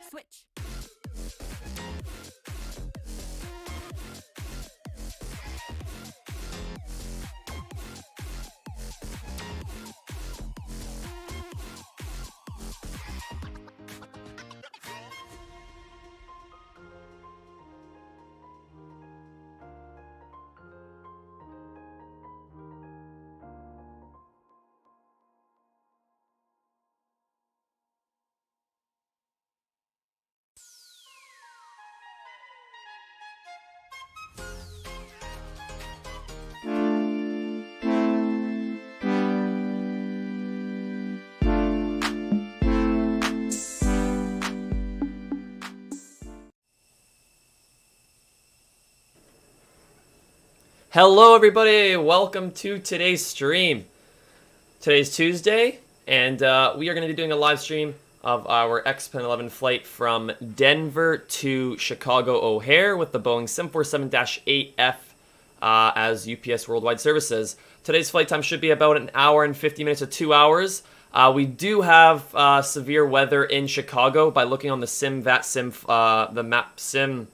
Switch. Hello everybody, welcome to today's stream. Today's Tuesday, and we are going to be doing a live stream of our X-Pen 11 flight from Denver to Chicago O'Hare with the Boeing 747-8F as UPS Worldwide Services. Today's flight time should be about an hour and 50 minutes to 2 hours. We do have severe weather in Chicago by looking on the VATSIM, the map sim,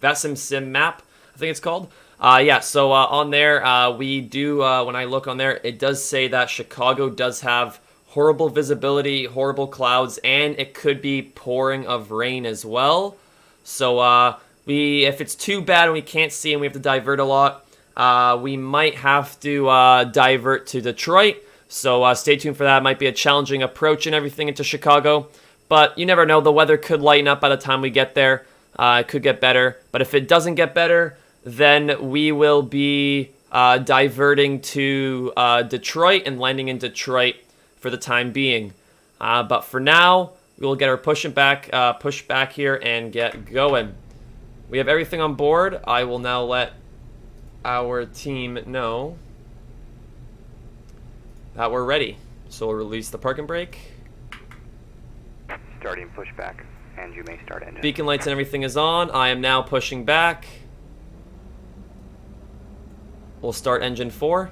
VATSIM sim map, I think it's called. So on there, we do, when I look on there, it does say that Chicago does have horrible visibility, horrible clouds, and it could be pouring of rain as well. So if it's too bad and we can't see and we have to divert a lot, we might have to divert to Detroit. So stay tuned for that. It might be a challenging approach and everything into Chicago, but you never know. The weather could lighten up by the time we get there. It could get better, but if it doesn't get better, then we will be diverting to Detroit and landing in Detroit for the time being. But for now, we will get our push back here and get going. We have everything on board. I will now let our team know that we're ready. So we'll release the parking brake. Starting pushback, and you may start engine. Beacon lights and everything is on. I am now pushing back. We'll start engine 4.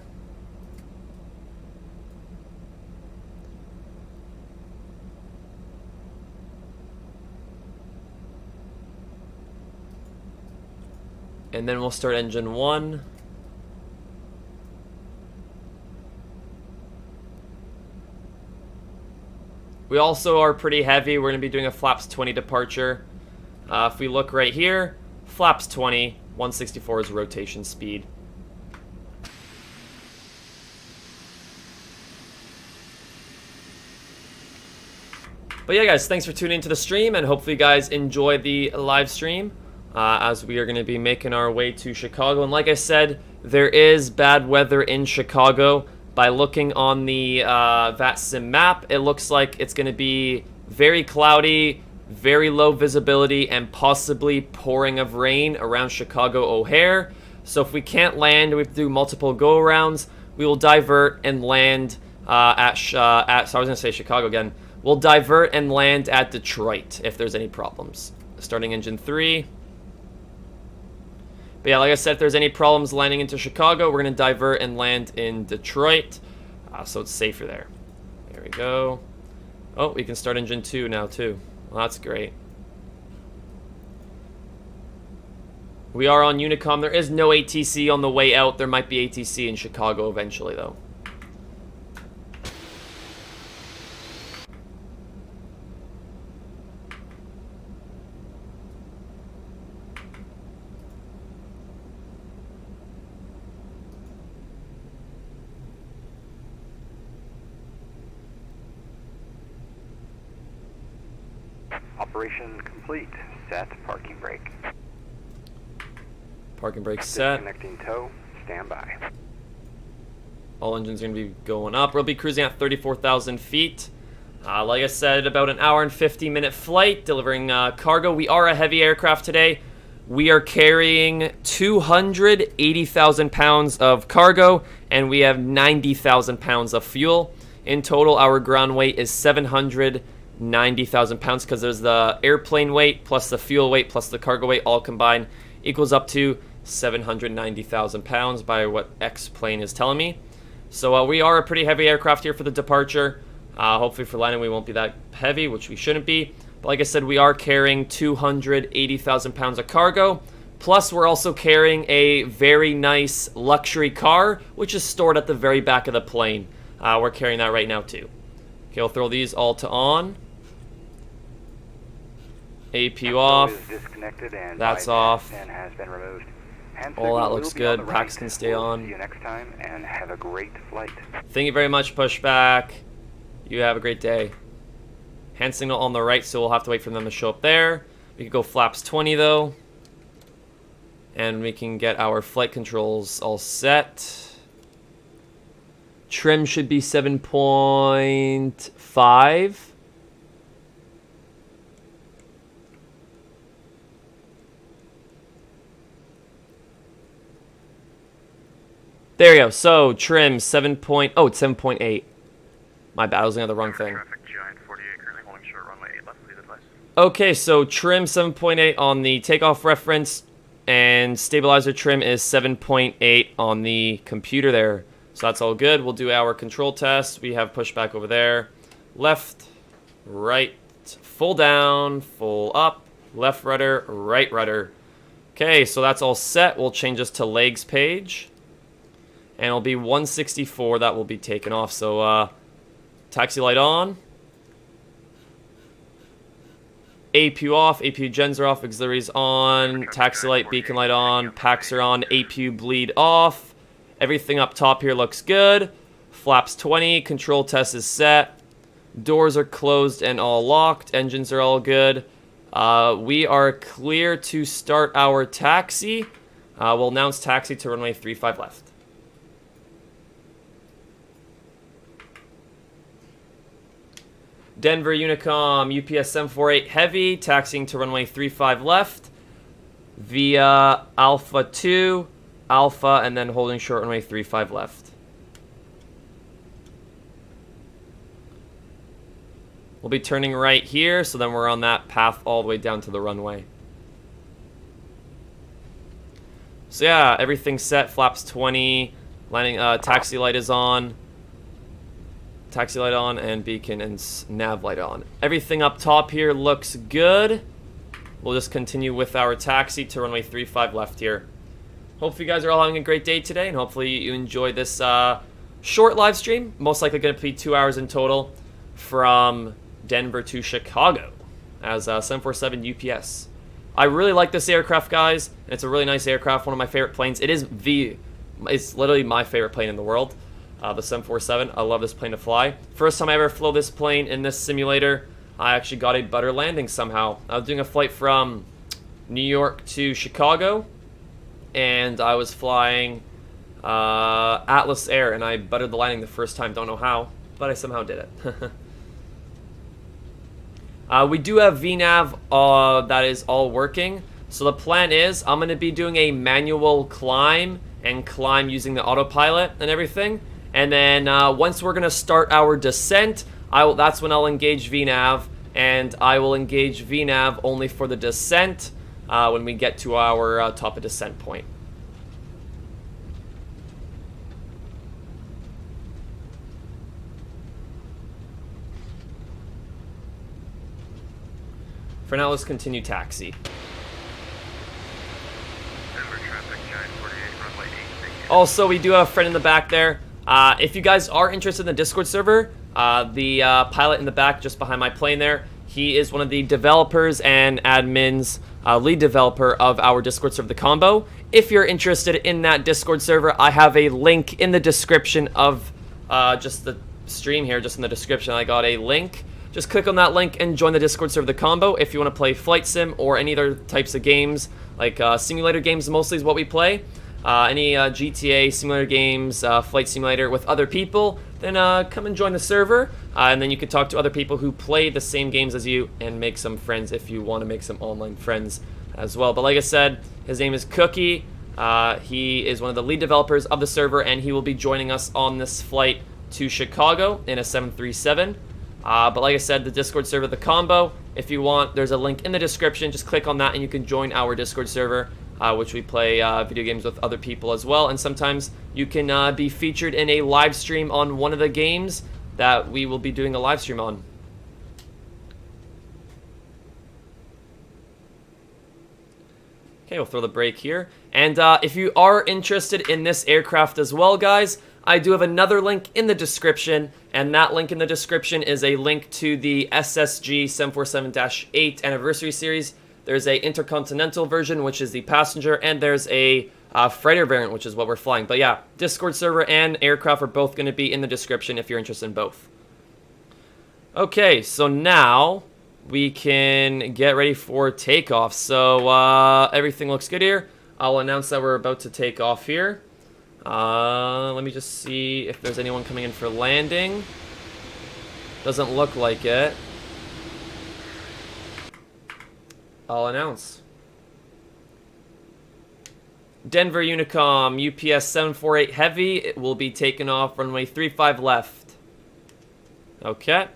And then we'll start engine 1. We also are pretty heavy. We're going to be doing a flaps 20 departure. If we look right here, flaps 20, 164 is rotation speed. But yeah, guys, thanks for tuning into the stream, and hopefully you guys enjoy the live stream as we are going to be making our way to Chicago. And like I said, there is bad weather in Chicago. By looking on the VATSIM map, it looks like it's going to be very cloudy, very low visibility, and possibly pouring of rain around Chicago O'Hare. So if we can't land, we have to do multiple go-arounds. We will divert and land so I was going to say Chicago again. We'll divert and land at Detroit if there's any problems. Starting engine 3. But yeah, like I said, if there's any problems landing into Chicago, we're going to divert and land in Detroit. So it's safer there. There we go. Oh, we can start engine 2 now too. Well, that's great. We are on Unicom. There is no ATC on the way out. There might be ATC in Chicago eventually though. Operation complete. Set parking brake. Parking brake set. Connecting tow. Stand by. All engines are going to be going up. We'll be cruising at 34,000 feet. Like I said, about an hour and 50-minute flight, delivering cargo. We are a heavy aircraft today. We are carrying 280,000 pounds of cargo, and we have 90,000 pounds of fuel. In total, our ground weight is 790,000 pounds because there's the airplane weight plus the fuel weight plus the cargo weight all combined equals up to 790,000 pounds by what X plane is telling me. So we are a pretty heavy aircraft here for the departure. Hopefully for landing we won't be that heavy, which we shouldn't be. But like I said, we are carrying 280,000 pounds of cargo. Plus we're also carrying a very nice luxury car, which is stored at the very back of the plane. We're carrying that right now too. Okay, we'll throw these all to on. APU off. That's off. All that looks good. Packs can stay on. See you next time and have a great flight. Thank you very much, Pushback. You have a great day. Hand signal on the right, so we'll have to wait for them to show up there. We can go flaps 20 though. And we can get our flight controls all set. Trim should be 7.5. There you go. So trim 7. Oh, it's 7.8. My bad. I was looking at the wrong thing. Okay, so trim 7.8 on the takeoff reference, and stabilizer trim is 7.8 on the computer there. So that's all good. We'll do our control test. We have pushback over there. Left, right, full down, full up, left rudder, right rudder. Okay, so that's all set. We'll change this to legs page. And it'll be 164 that will be taken off. So taxi light on. APU off, APU gens are off, auxiliaries on, taxi light, beacon light on, packs are on, APU bleed off. Everything up top here looks good. Flaps 20, control test is set. Doors are closed and all locked, engines are all good. We are clear to start our taxi. We'll announce taxi to runway 35 left. Denver Unicom, UPS 748 Heavy, taxiing to runway 35 left via Alpha 2, Alpha, and then holding short runway 35 left. We'll be turning right here, so then we're on that path all the way down to the runway. So yeah, everything's set, flaps 20, landing, taxi light is on. Taxi light on, and beacon and nav light on. Everything up top here looks good. We'll just continue with our taxi to runway 35 left here. Hopefully you guys are all having a great day today, and hopefully you enjoy this short live stream. Most likely going to be 2 hours in total from Denver to Chicago as 747 UPS. I really like this aircraft, guys. It's a really nice aircraft, one of my favorite planes. It's literally my favorite plane in the world. The 747. I love this plane to fly. First time I ever flew this plane in this simulator, I actually got a butter landing somehow. I was doing a flight from New York to Chicago, and I was flying Atlas Air, and I buttered the landing the first time. Don't know how, but I somehow did it. We do have VNav that is all working. So the plan is I'm going to be doing a manual climb and climb using the autopilot and everything. And then once we're going to start our descent, that's when I'll engage VNav, and I will engage VNav only for the descent when we get to our top of descent point. For now, let's continue taxi. Also, we do have a friend in the back there. If you guys are interested in the Discord server, the pilot in the back just behind my plane there, he is one of the developers and admins, lead developer of our Discord server, The Combo. If you're interested in that Discord server, I have a link in the description of just the stream here, just in the description. I got a link. Just click on that link and join the Discord server, The Combo, if you want to play flight sim or any other types of games, like simulator games mostly is what we play. Any GTA simulator games, flight simulator with other people, then come and join the server, and then you can talk to other people who play the same games as you and make some friends if you want to make some online friends as well. But like I said, his name is Cookie. He is one of the lead developers of the server, and he will be joining us on this flight to Chicago in a 737. But like I said, the Discord server, The Combo, if you want, there's a link in the description. Just click on that and you can join our Discord server. which we play video games with other people as well. And sometimes you can be featured in a live stream on one of the games that we will be doing a live stream on. Okay, we'll throw the brake here. And if you are interested in this aircraft as well, guys, I do have another link in the description, and that link in the description is a link to the SSG 747-8 Anniversary Series. There's a intercontinental version, which is the passenger, and there's a freighter variant, which is what we're flying. But yeah, Discord server and aircraft are both going to be in the description if you're interested in both. Okay, so now we can get ready for takeoff. So everything looks good here. I'll announce that we're about to take off here. Let me just see if there's anyone coming in for landing. Doesn't look like it. I'll announce. Denver Unicom, UPS 748 Heavy. It will be taken off runway 35 left. Okay.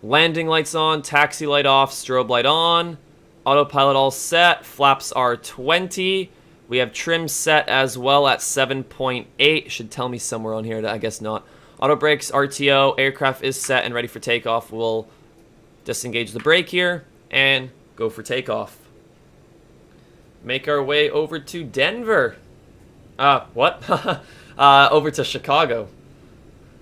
Landing lights on, taxi light off, strobe light on. Autopilot all set, flaps are 20. We have trim set as well at 7.8. Should tell me somewhere on here, I guess not. Auto brakes, RTO, aircraft is set and ready for takeoff. We'll disengage the brake here and go for takeoff. Make our way over to Denver. Over to Chicago.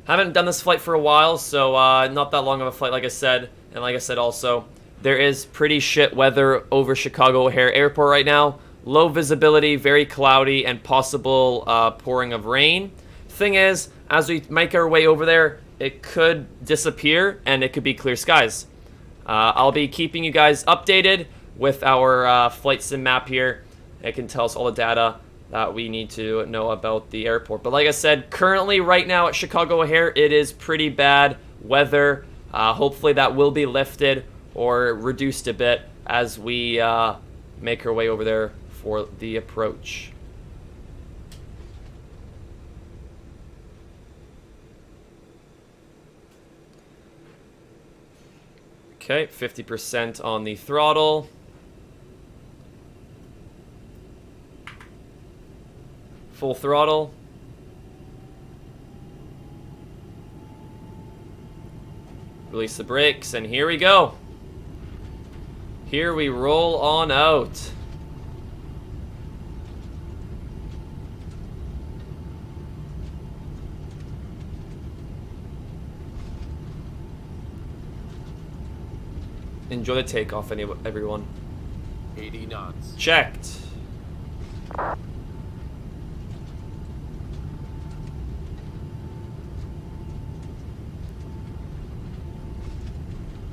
Haven't done this flight for a while, so not that long of a flight, like I said. And like I said also, there is pretty shit weather over Chicago O'Hare Airport right now. Low visibility, very cloudy, and possible pouring of rain. Thing is, as we make our way over there, it could disappear, and it could be clear skies. I'll be keeping you guys updated with our flight sim map here. It can tell us all the data that we need to know about the airport. But like I said, currently right now at Chicago O'Hare, it is pretty bad weather. Hopefully that will be lifted or reduced a bit as we make our way over there for the approach. Okay, 50% on the throttle. Full throttle. Release the brakes, and here we go. Here we roll on out. Enjoy the takeoff, everyone. 80 knots. Checked.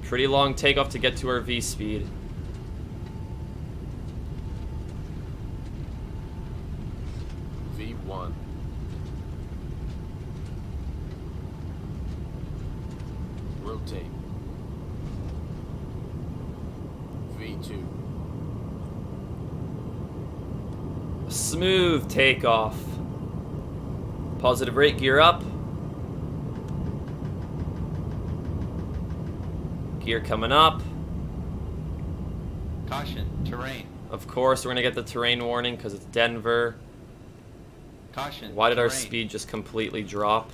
Pretty long takeoff to get to our V speed. V1. Rotate. V2. Smooth takeoff. Positive rate, gear up. Gear coming up. Caution, terrain. Of course, we're going to get the terrain warning because it's Denver. Caution, Why did our terrain. speed just completely drop?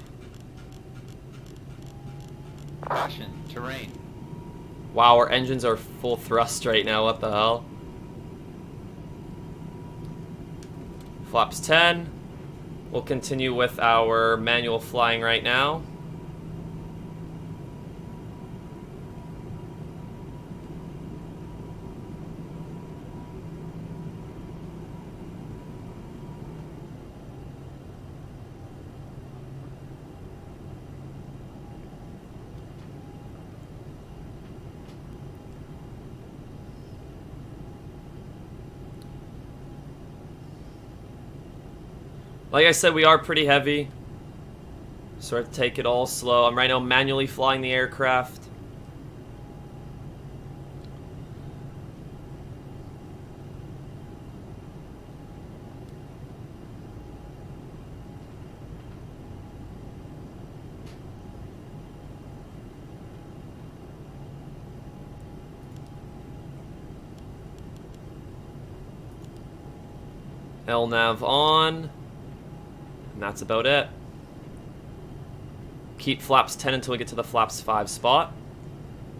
Caution, terrain. Wow, our engines are full thrust right now. What the hell? Flaps 10. We'll continue with our manual flying right now. Like I said, we are pretty heavy, so I have to take it all slow. I'm right now manually flying the aircraft. LNAV on. And that's about it. Keep flaps 10 until we get to the flaps 5 spot.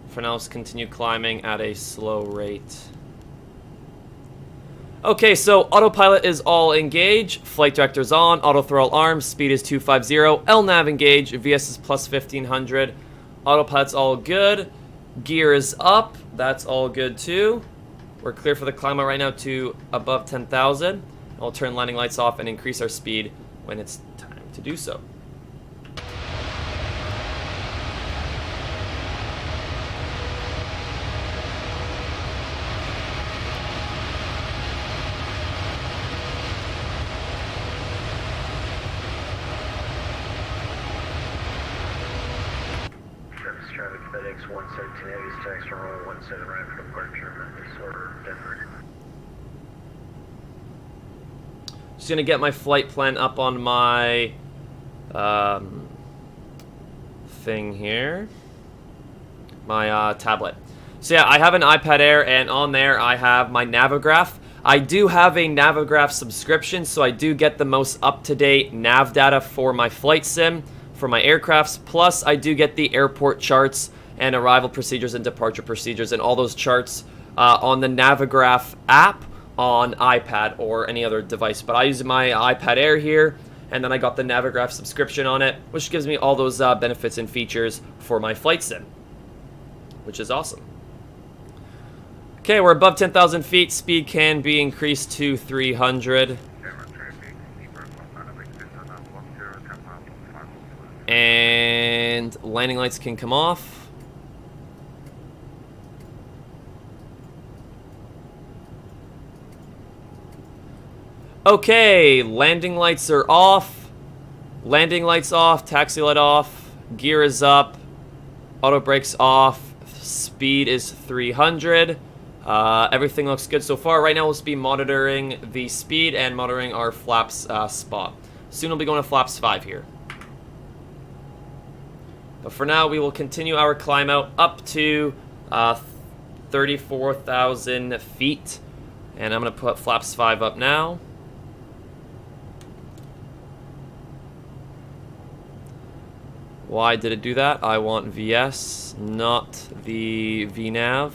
For now, let's continue climbing at a slow rate. Okay, so autopilot is all engaged, flight director's on, auto throttle arms, speed is 250, LNAV engaged, VS is plus 1500, autopilot's all good, gear is up, that's all good too. We're clear for the climb out right now to above 10,000. I'll turn landing lights off and increase our speed when it's time to do so. Traffic FedEx 117 Heavy Stacks runway 17 right for departure. This order, Denver. Just gonna get my flight plan up on my thing here, my tablet. So yeah, I have an iPad Air, and on there I have my Navigaph. I do have a Navigaph subscription, so I do get the most up-to-date nav data for my flight sim, for my aircrafts, plus I do get the airport charts and arrival procedures and departure procedures and all those charts on the Navigaph app on iPad or any other device. But I use my iPad Air here, and then I got the Navigaph subscription on it, which gives me all those benefits and features for my flight sim, which is awesome. Okay, we're above 10,000 feet. Speed can be increased to 300. And landing lights can come off. Okay, landing lights are off. Landing lights off, taxi light off, gear is up, auto brakes off, speed is 300. Everything looks good so far. Right now we'll be monitoring the speed and monitoring our flaps spot. Soon we'll be going to flaps 5 here. But for now, we will continue our climb out up to 34,000 feet. And I'm going to put flaps 5 up now. Why did it do that? I want VS, not the VNAV.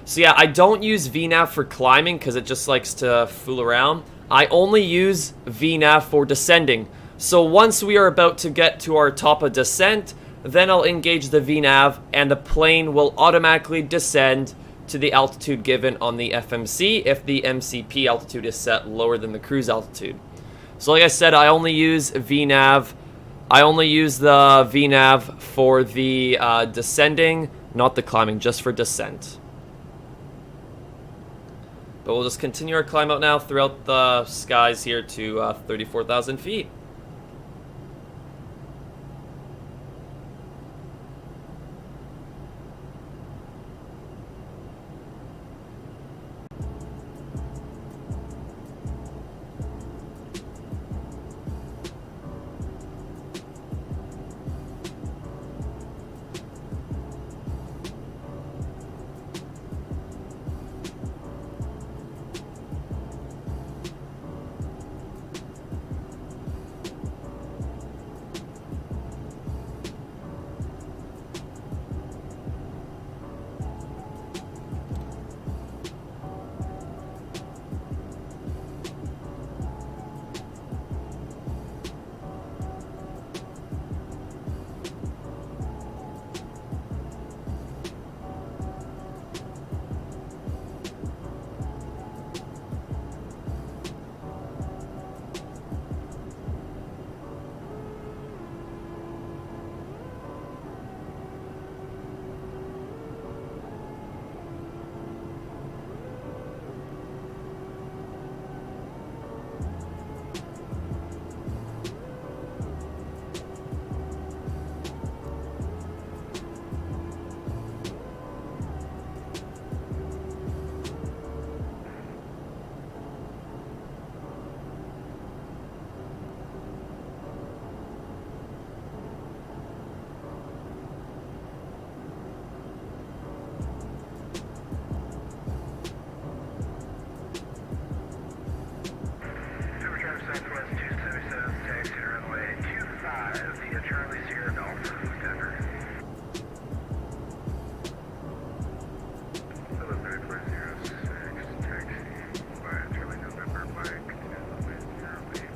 So yeah, I don't use VNAV for climbing because it just likes to fool around. I only use VNAV for descending. So once we are about to get to our top of descent, then I'll engage the VNAV and the plane will automatically descend to the altitude given on the FMC if the MCP altitude is set lower than the cruise altitude. So like I said, I only use VNAV. I only use the VNAV for the descending, not the climbing, just for descent. But we'll just continue our climb out now throughout the skies here to 34,000 feet. Sophia Charlie Sierra Golf, Denver. 73406, taxi by Charlie November, Mike, 08.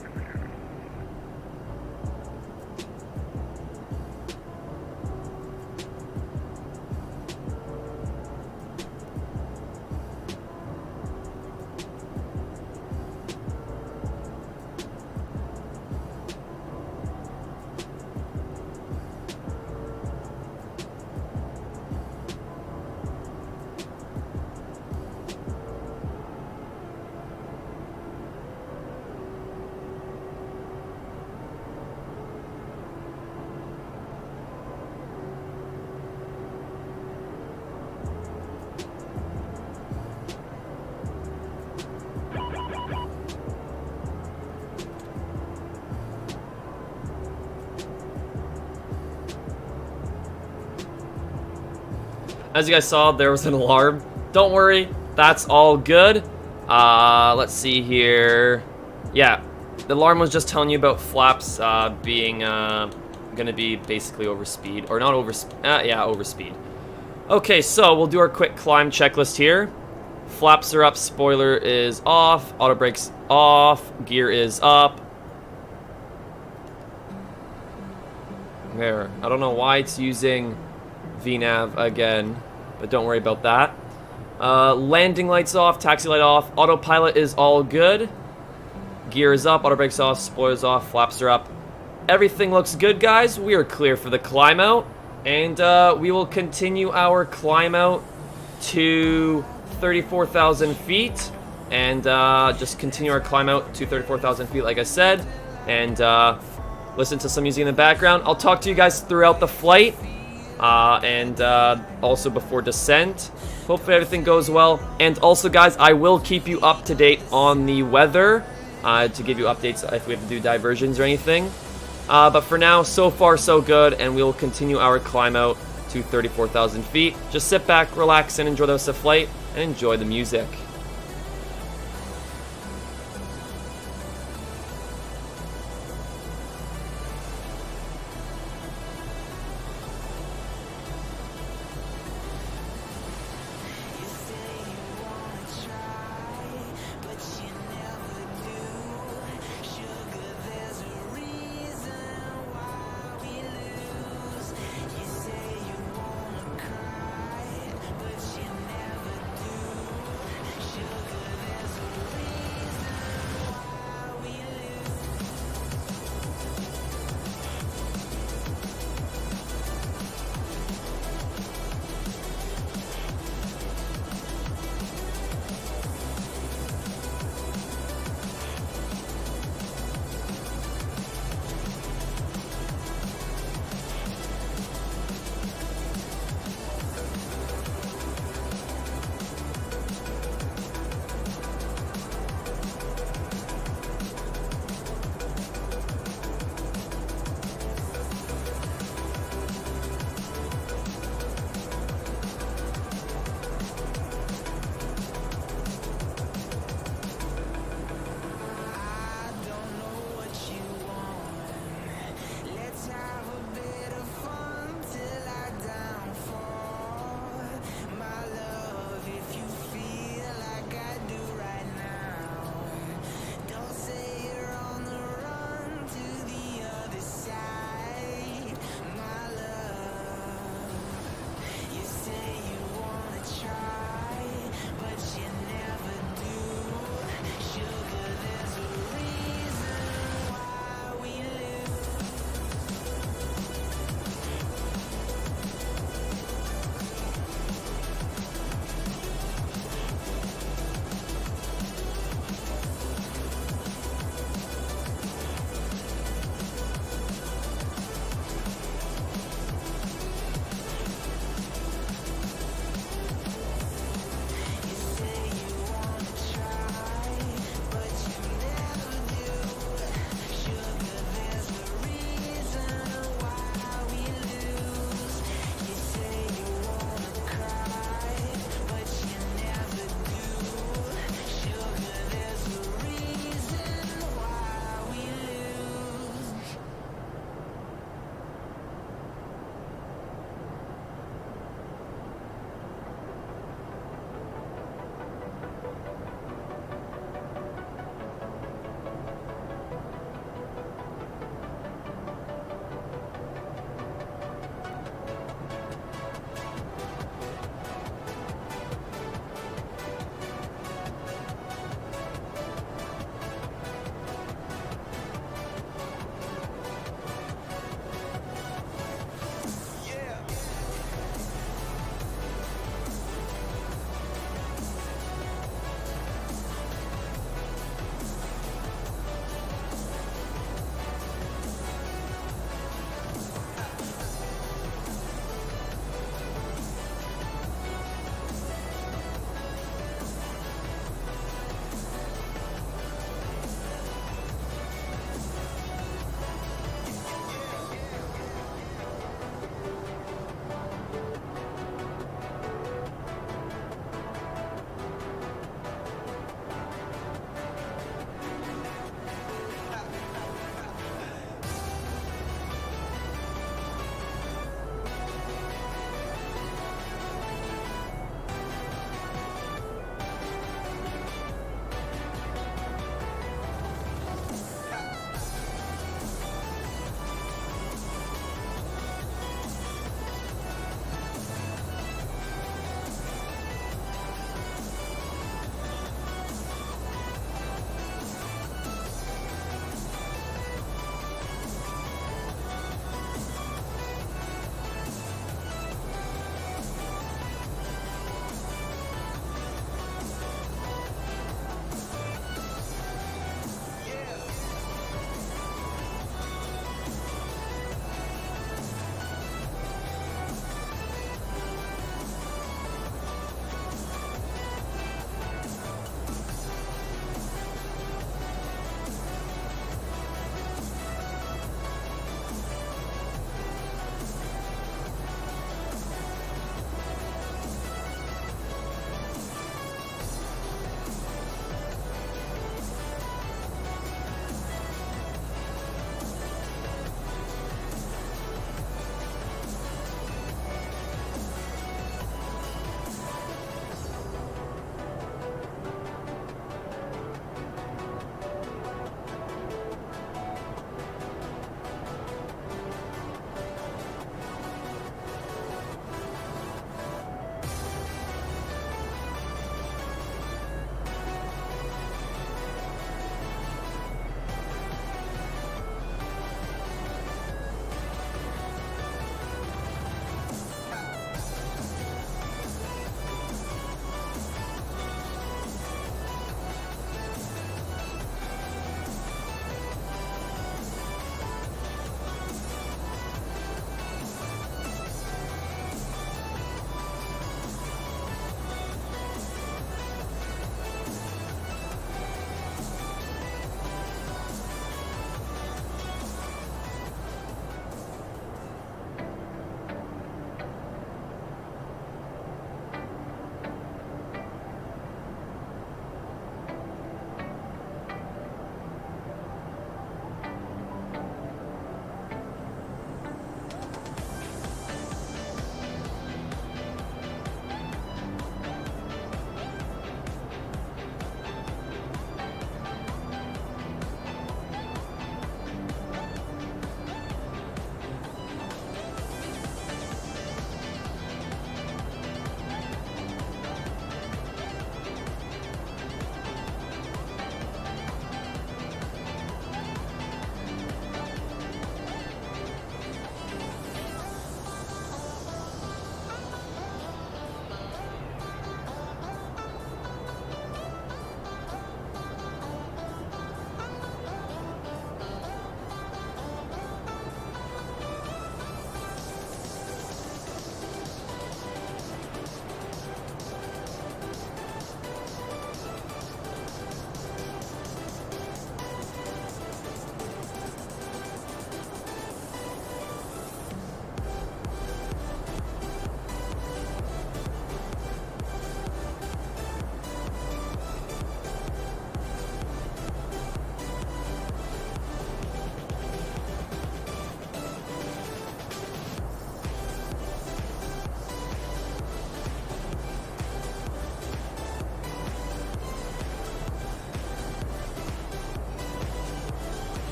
As you guys saw, there was an alarm. Don't worry, that's all good. Let's see here. Yeah, the alarm was just telling you about flaps being gonna be basically overspeed, or not yeah, overspeed. Okay, so we'll do our quick climb checklist here. Flaps are up, spoiler is off, auto brakes off, gear is up. There, I don't know why it's using VNav again, but don't worry about that. Landing lights off, taxi light off, autopilot is all good. Gear is up, auto brakes off, spoilers off, flaps are up. Everything looks good, guys. We are clear for the climb out, and we will continue our climb out to 34,000 feet, and just continue our climb out to 34,000 feet, like I said, and listen to some music in the background. I'll talk to you guys throughout the flight. And also before descent. Hopefully everything goes well. And also, guys, I will keep you up to date on the weather to give you updates if we have to do diversions or anything. But for now, so far so good, and we will continue our climb out to 34,000 feet. Just sit back, relax, and enjoy the rest of the flight, and enjoy the music.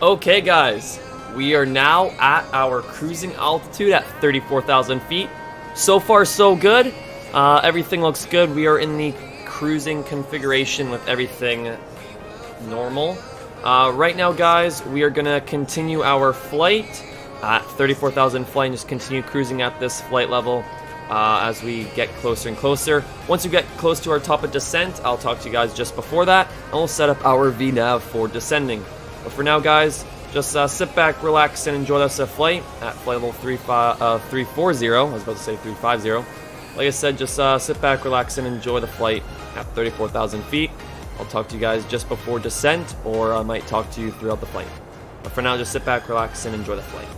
Okay guys, we are now at our cruising altitude at 34,000 feet. So far so good. Everything looks good. We are in the cruising configuration with everything normal. Right now guys, we are going to continue our flight at 34,000 flight and just continue cruising at this flight level as we get closer and closer. Once we get close to our top of descent, I'll talk to you guys just before that, and we'll set up our VNav for descending. But for now, guys, just sit back, relax, and enjoy this flight at flight level 340. I was about to say 350. Like I said, just sit back, relax, and enjoy the flight at 34,000 feet. I'll talk to you guys just before descent, or I might talk to you throughout the flight. But for now, just sit back, relax, and enjoy the flight.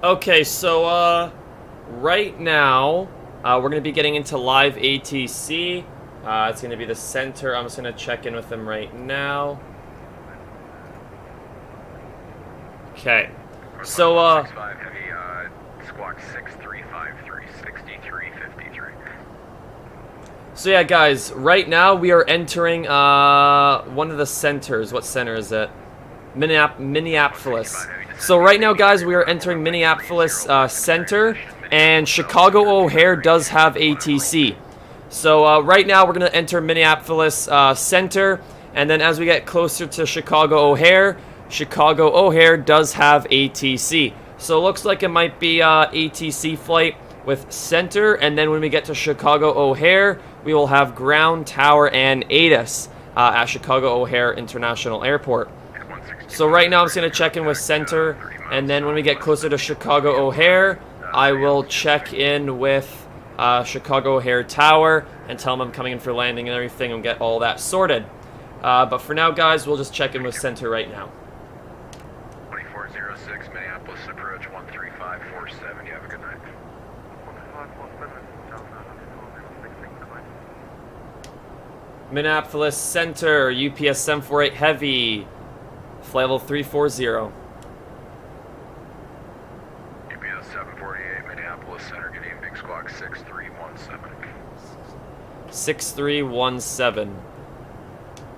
Okay, so right now we're going to be getting into live ATC. It's going to be the center. I'm just going to check in with them right now. Okay. So Heavy, squawk 6353, 6353. So yeah, guys, right now we are entering one of the centers. What center is it? Minneapolis. So right now, guys, we are entering Minneapolis Center, and Chicago O'Hare does have ATC. So right now we're going to enter Minneapolis Center, and then as we get closer to Chicago O'Hare does have ATC. So it looks like it might be ATC flight with center, and then when we get to Chicago O'Hare, we will have ground, tower, and ATIS at Chicago O'Hare International Airport. So right now I'm just going to check in with center, and then when we get closer to Chicago O'Hare, I will check in with Chicago O'Hare Tower and tell them I'm coming in for landing and everything and get all that sorted. But for now, guys, we'll just check in with center right now. 2406, Minneapolis approach 13547. You have a good night. Minneapolis Center, UPS 748 Heavy, flight level 340. UPS 748, Minneapolis Center, good evening, squawk 6317. 6317.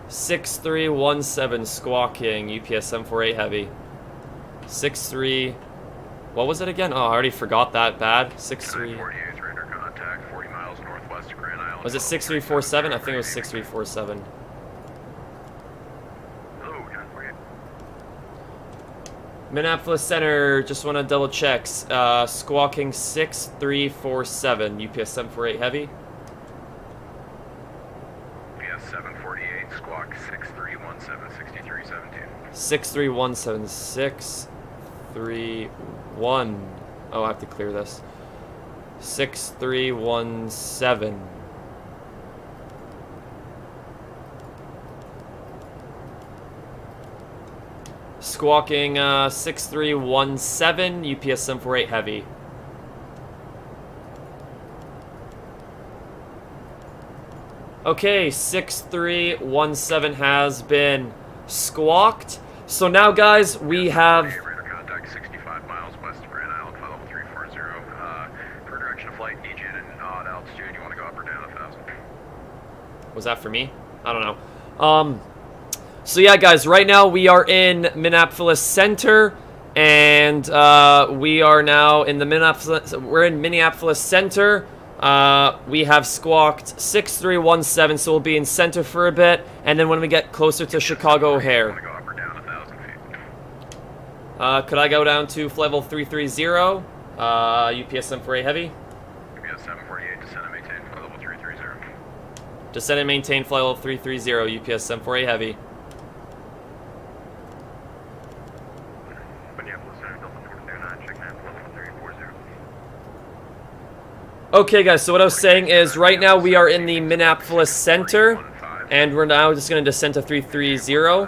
6317 squawking, UPS 748 Heavy. 63. What was it again? Oh, I already forgot that bad. 63. 48 radar contact, 40 miles northwest of Grand Island. Was it 6347? I think it was 6347. Hello, John 48. Minneapolis Center, just want to double check. Squawking 6347, UPS 748 Heavy. UPS 748, squawk 6317, 6317. 6317, 631. Oh, I have to clear this. 6317. Squawking 6317, UPS 748 Heavy. Okay, 6317 has been squawked. So now, guys, we have... Radar contact 65 miles west of Grand Island, flight level 340. For direction of flight, need you at an odd altitude. You want to go up or down 1,000? Was that for me? I don't know. So yeah, guys, right now we are in Minneapolis Center, and we are now in the Minneapolis Center. We have squawked 6317, so we'll be in center for a bit, and then when we get closer to Chicago O'Hare. Want to go up or down 1,000 feet? Could I go down to flight level 330, UPS 748 Heavy? UPS 748, descend and maintain flight level 330. Descend and maintain flight level 330, UPS 748 Heavy. Minneapolis Center, Delta 429, check in, flight level 340. Okay, guys, so what I was saying is right now we are in the Minneapolis Center, and we're now just going to descend to 330.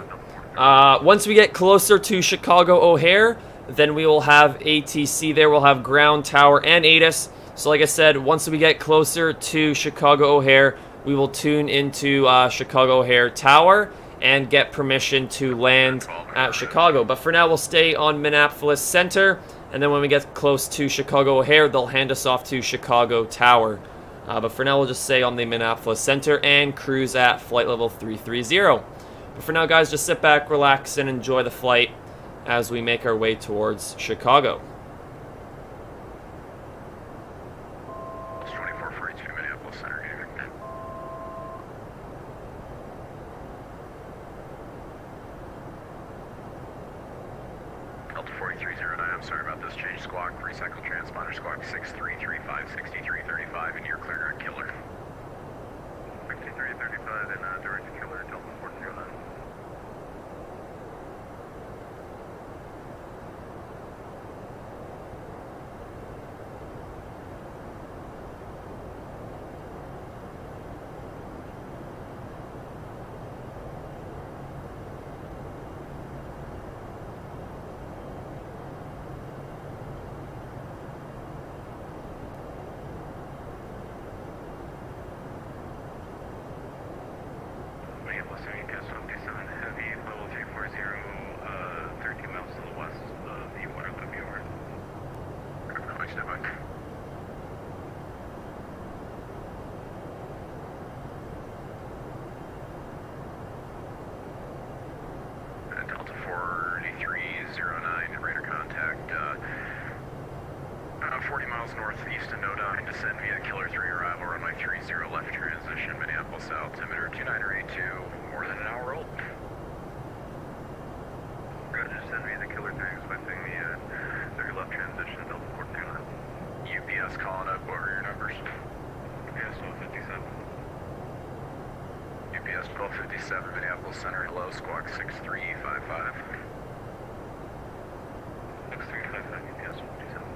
Once we get closer to Chicago O'Hare, then we will have ATC there. We'll have ground, tower, and ATIS. So like I said, once we get closer to Chicago O'Hare, we will tune into Chicago O'Hare Tower and get permission to land at Chicago. But for now, we'll stay on Minneapolis Center, and then when we get close to Chicago O'Hare, they'll hand us off to Chicago Tower. But for now, we'll just stay on the Minneapolis Center and cruise at flight level 330. But for now, guys, just sit back, relax, and enjoy the flight as we make our way towards Chicago. 2442, Minneapolis Center, good evening. Delta 4309, I'm sorry about this. Change squawk, recycle transponder, squawk 6335, 6335, and you're clear on Killer. 6335 and direct to Killer, Delta 409. 130 left transition, Minneapolis altimeter 2982, more than an hour old. Good, just send me the killer tag expecting the 30 left transition, Delta 429. UPS calling up, what were your numbers? UPS 1257. UPS 1257, Minneapolis Center, hello, squawk 6355. 6355, UPS 1257.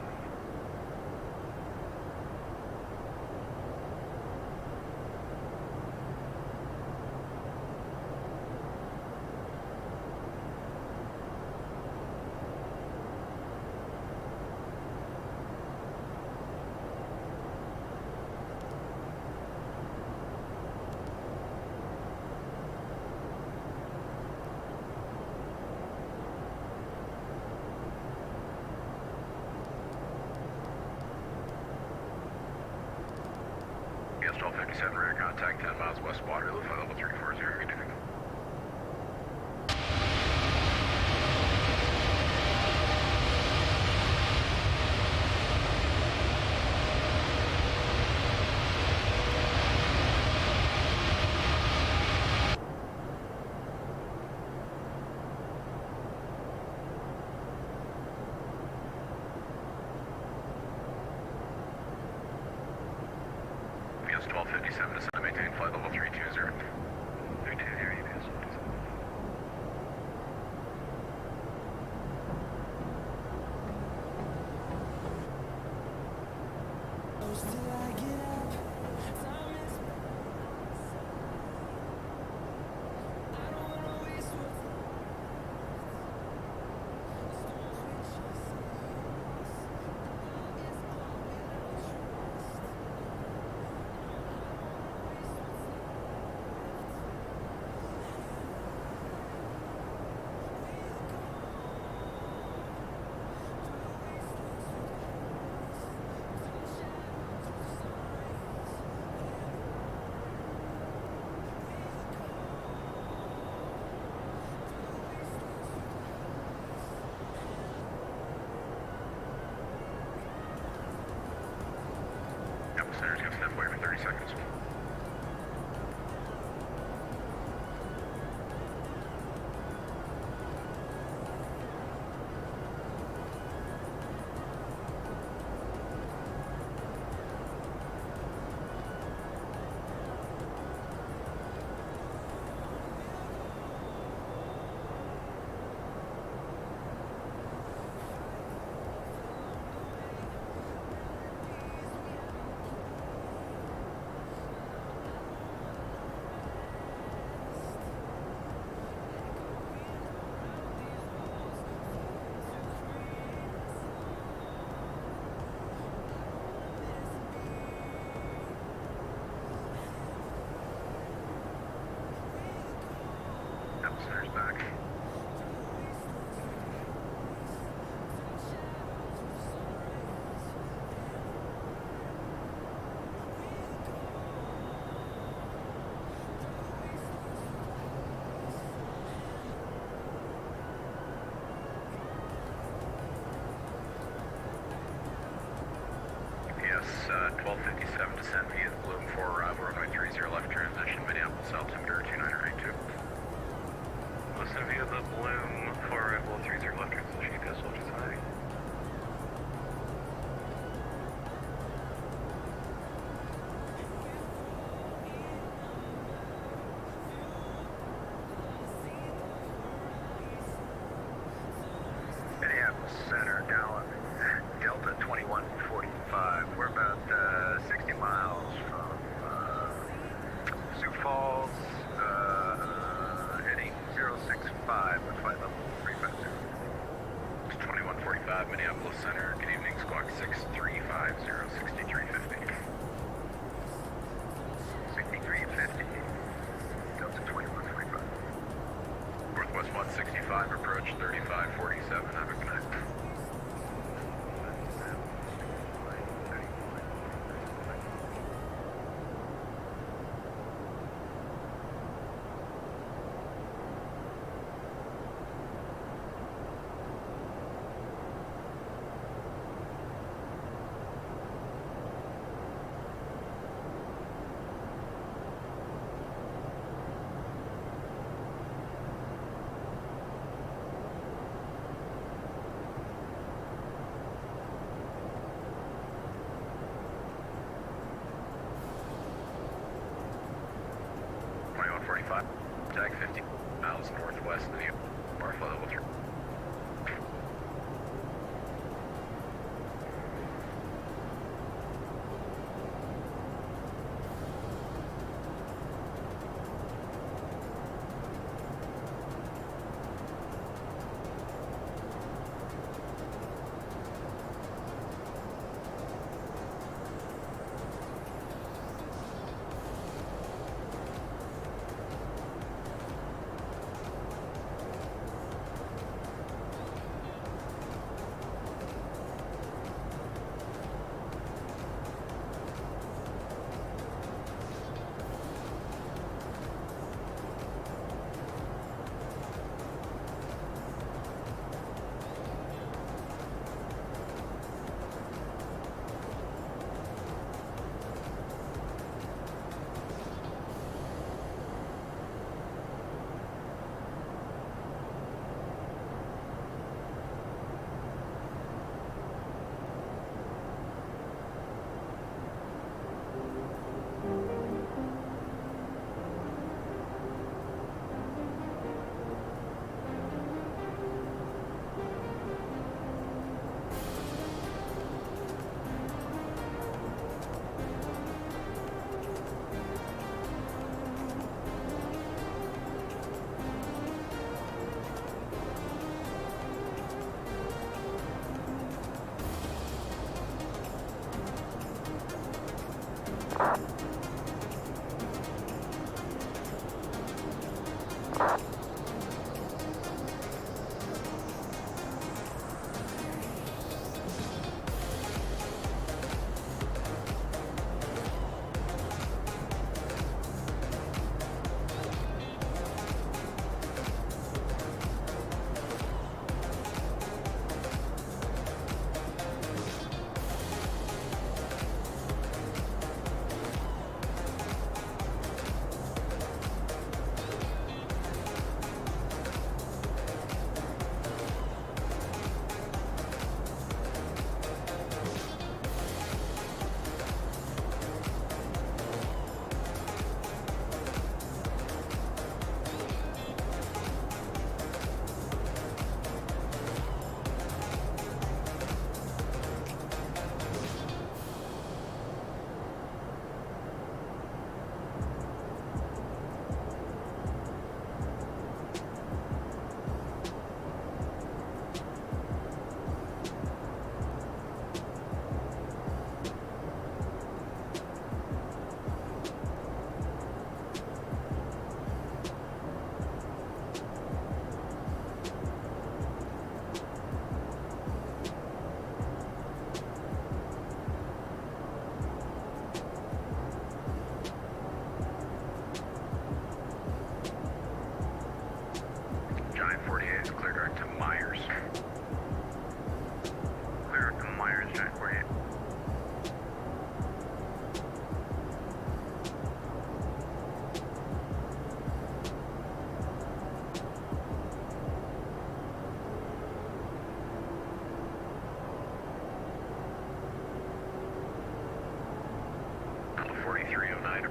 UPS 1257, rear contact 10 miles west Waterloo, flight level 340, good evening. UPS 1257, descend to maintain flight level 320. 320, UPS 1257. Apple Center's gonna step away for 30 seconds. Apple Center's back. UPS 1257, descend via the Bloom 4 arrival, runway 30 left transition, Minneapolis altimeter 2982. Listen via the Bloom for arrival 30 left transition, UPS 1259. Minneapolis Center, Dallas, Delta 2145. We're about 60 miles from Sioux Falls, heading 065 with flight level 350. It's 2145, Minneapolis Center, good evening, squawk 6350, 6350. 6350, Delta 2145. Northwest 165, approach 3547, have a good night. contact 50 miles northwest of the Barfly level 3.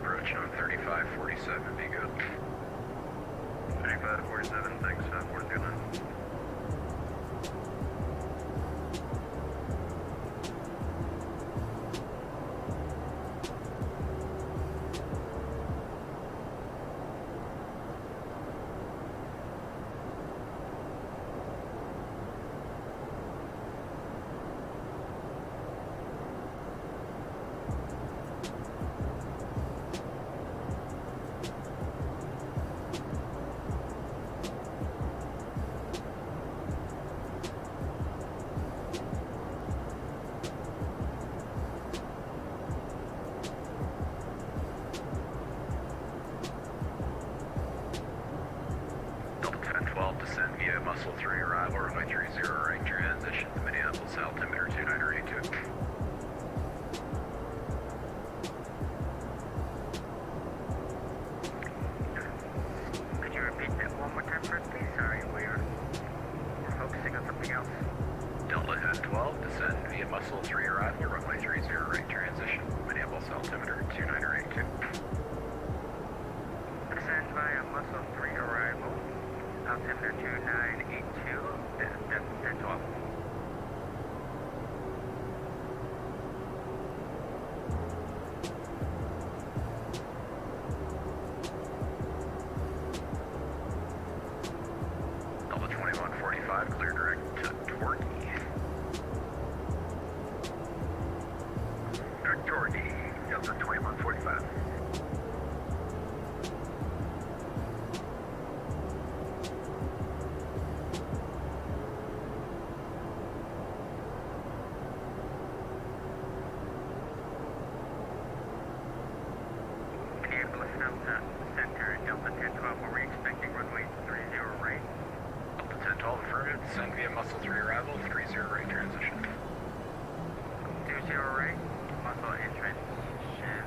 approach on 3547, be good. 3547, thanks, 429. Descend via Muscle 3 arrival, runway 30 right transition to Minneapolis, altimeter 2982. Could you repeat that one more time first, please? Sorry, we're focusing on something else. Delta 1012, descend via Muscle 3 arrival, runway 30 right transition, Minneapolis, altimeter 2982. Descend via Muscle 3 Delta Center, Delta 1012, were we expecting runway 30 right? Delta 1012 affirmative. Descend via muscle 3 arrival, 30 right transition. 20 right? Muscle in transition.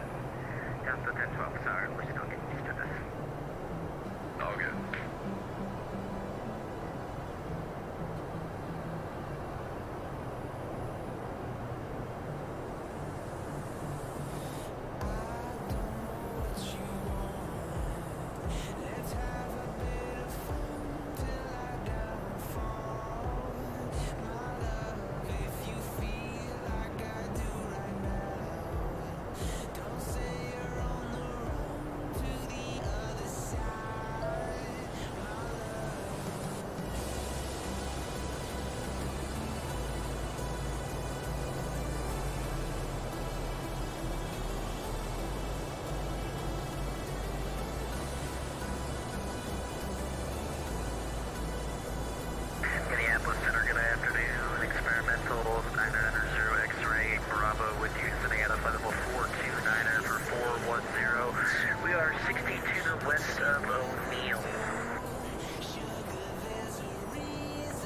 Delta 1012, sorry, we're still getting used to this. All good. Minneapolis Center, good afternoon. Experimental 990 X-ray Bravo with you, sitting at a flight level 429er for 410. We are 62 west of O'Neill.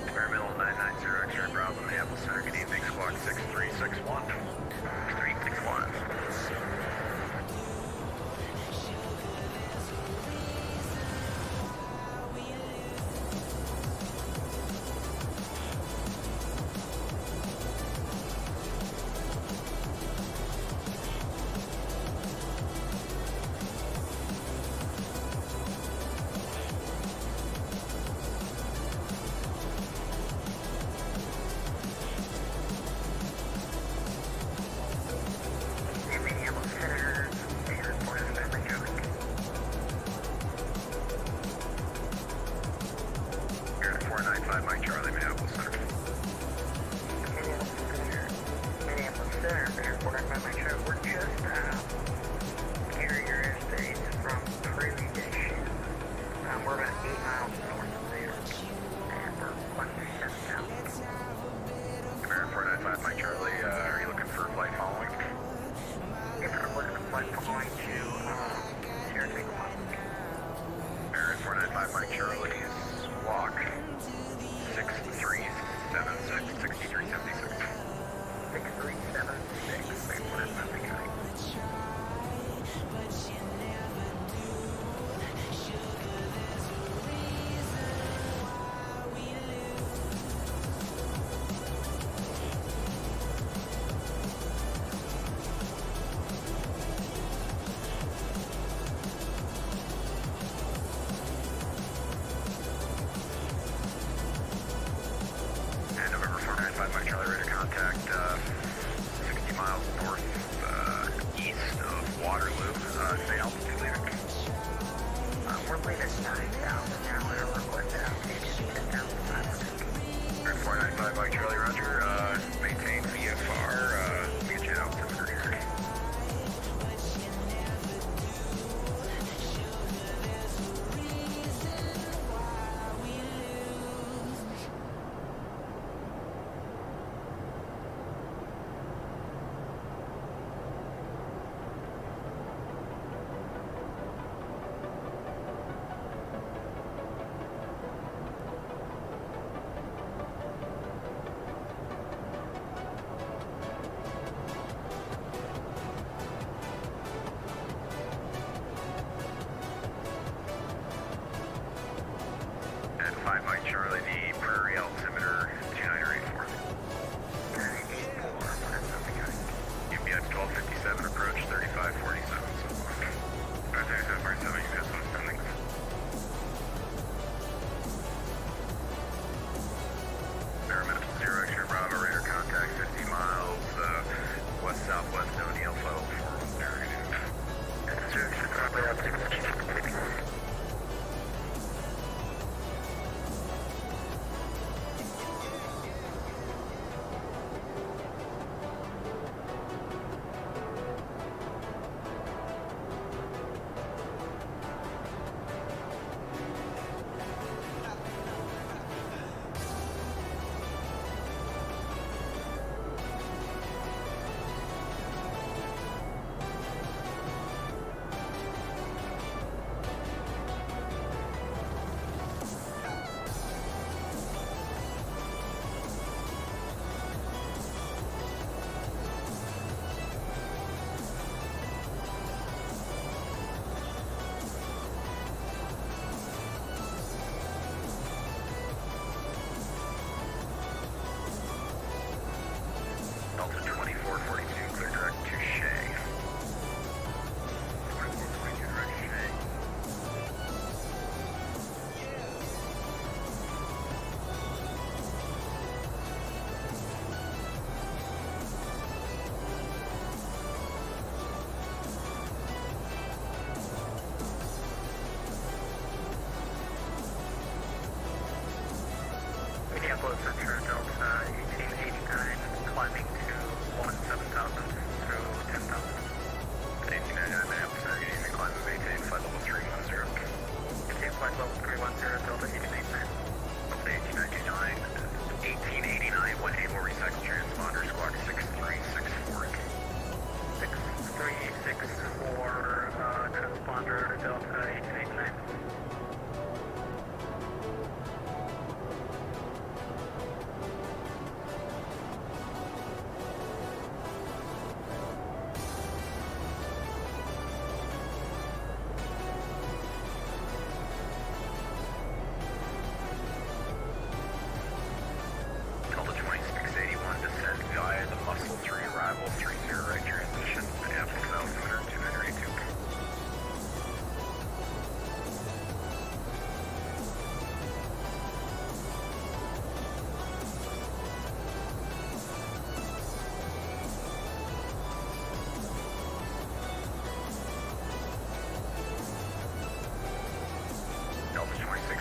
Experimental 990 X-ray Bravo, Minneapolis Center. Good evening, squawk 6361. 361. Minneapolis Center, airport is family joke. You're at 495 Mike Charlie, Minneapolis Center. Minneapolis Center, airport is family joke. We're just carrier airspace from Prairie Station. We're about 8 miles north of there. And we're 137,000. American 495 Mike Charlie, are you looking for a flight following? If we're looking to flight going to Syracuse. American 495 Mike Charlie, squawk 6376, 6376. 6376. Wait, what is that guy? And November 495 Mike Charlie, ready to contact 60 miles north east of Waterloo.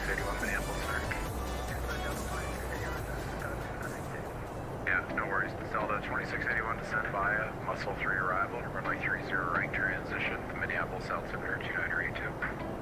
2681 Minneapolis, sir. Yeah, no worries. Delta 2681, descent via Muscle 3 arrival, runway 30 right transition, Minneapolis altimeter 2982.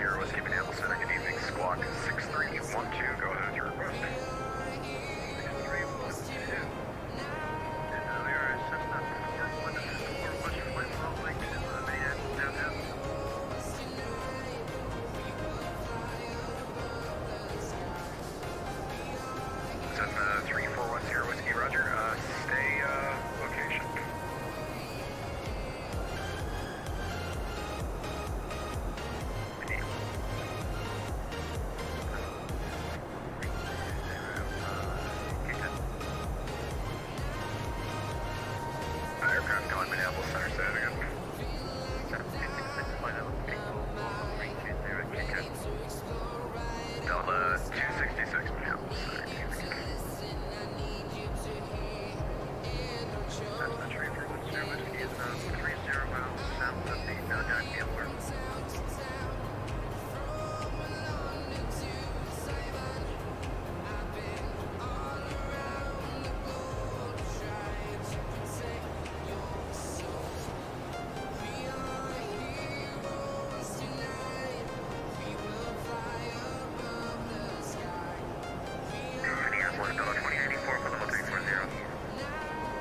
Sierra Whiskey Minneapolis Center, good evening. Squawk 6312, go ahead with your request. 6312. And we are Cessna 414, West Flight Mall Lake to Minneapolis downtown. Cessna 341 Sierra Whiskey, roger. Stay location. Aircraft calling Minneapolis Center, say that again. 766 flight level, people, 320, kick it. Delta 266 Minneapolis Center. Cessna 3410 Whiskey is 30 miles south of the Downtown Gambler. Minneapolis, Delta 2094 for level 340.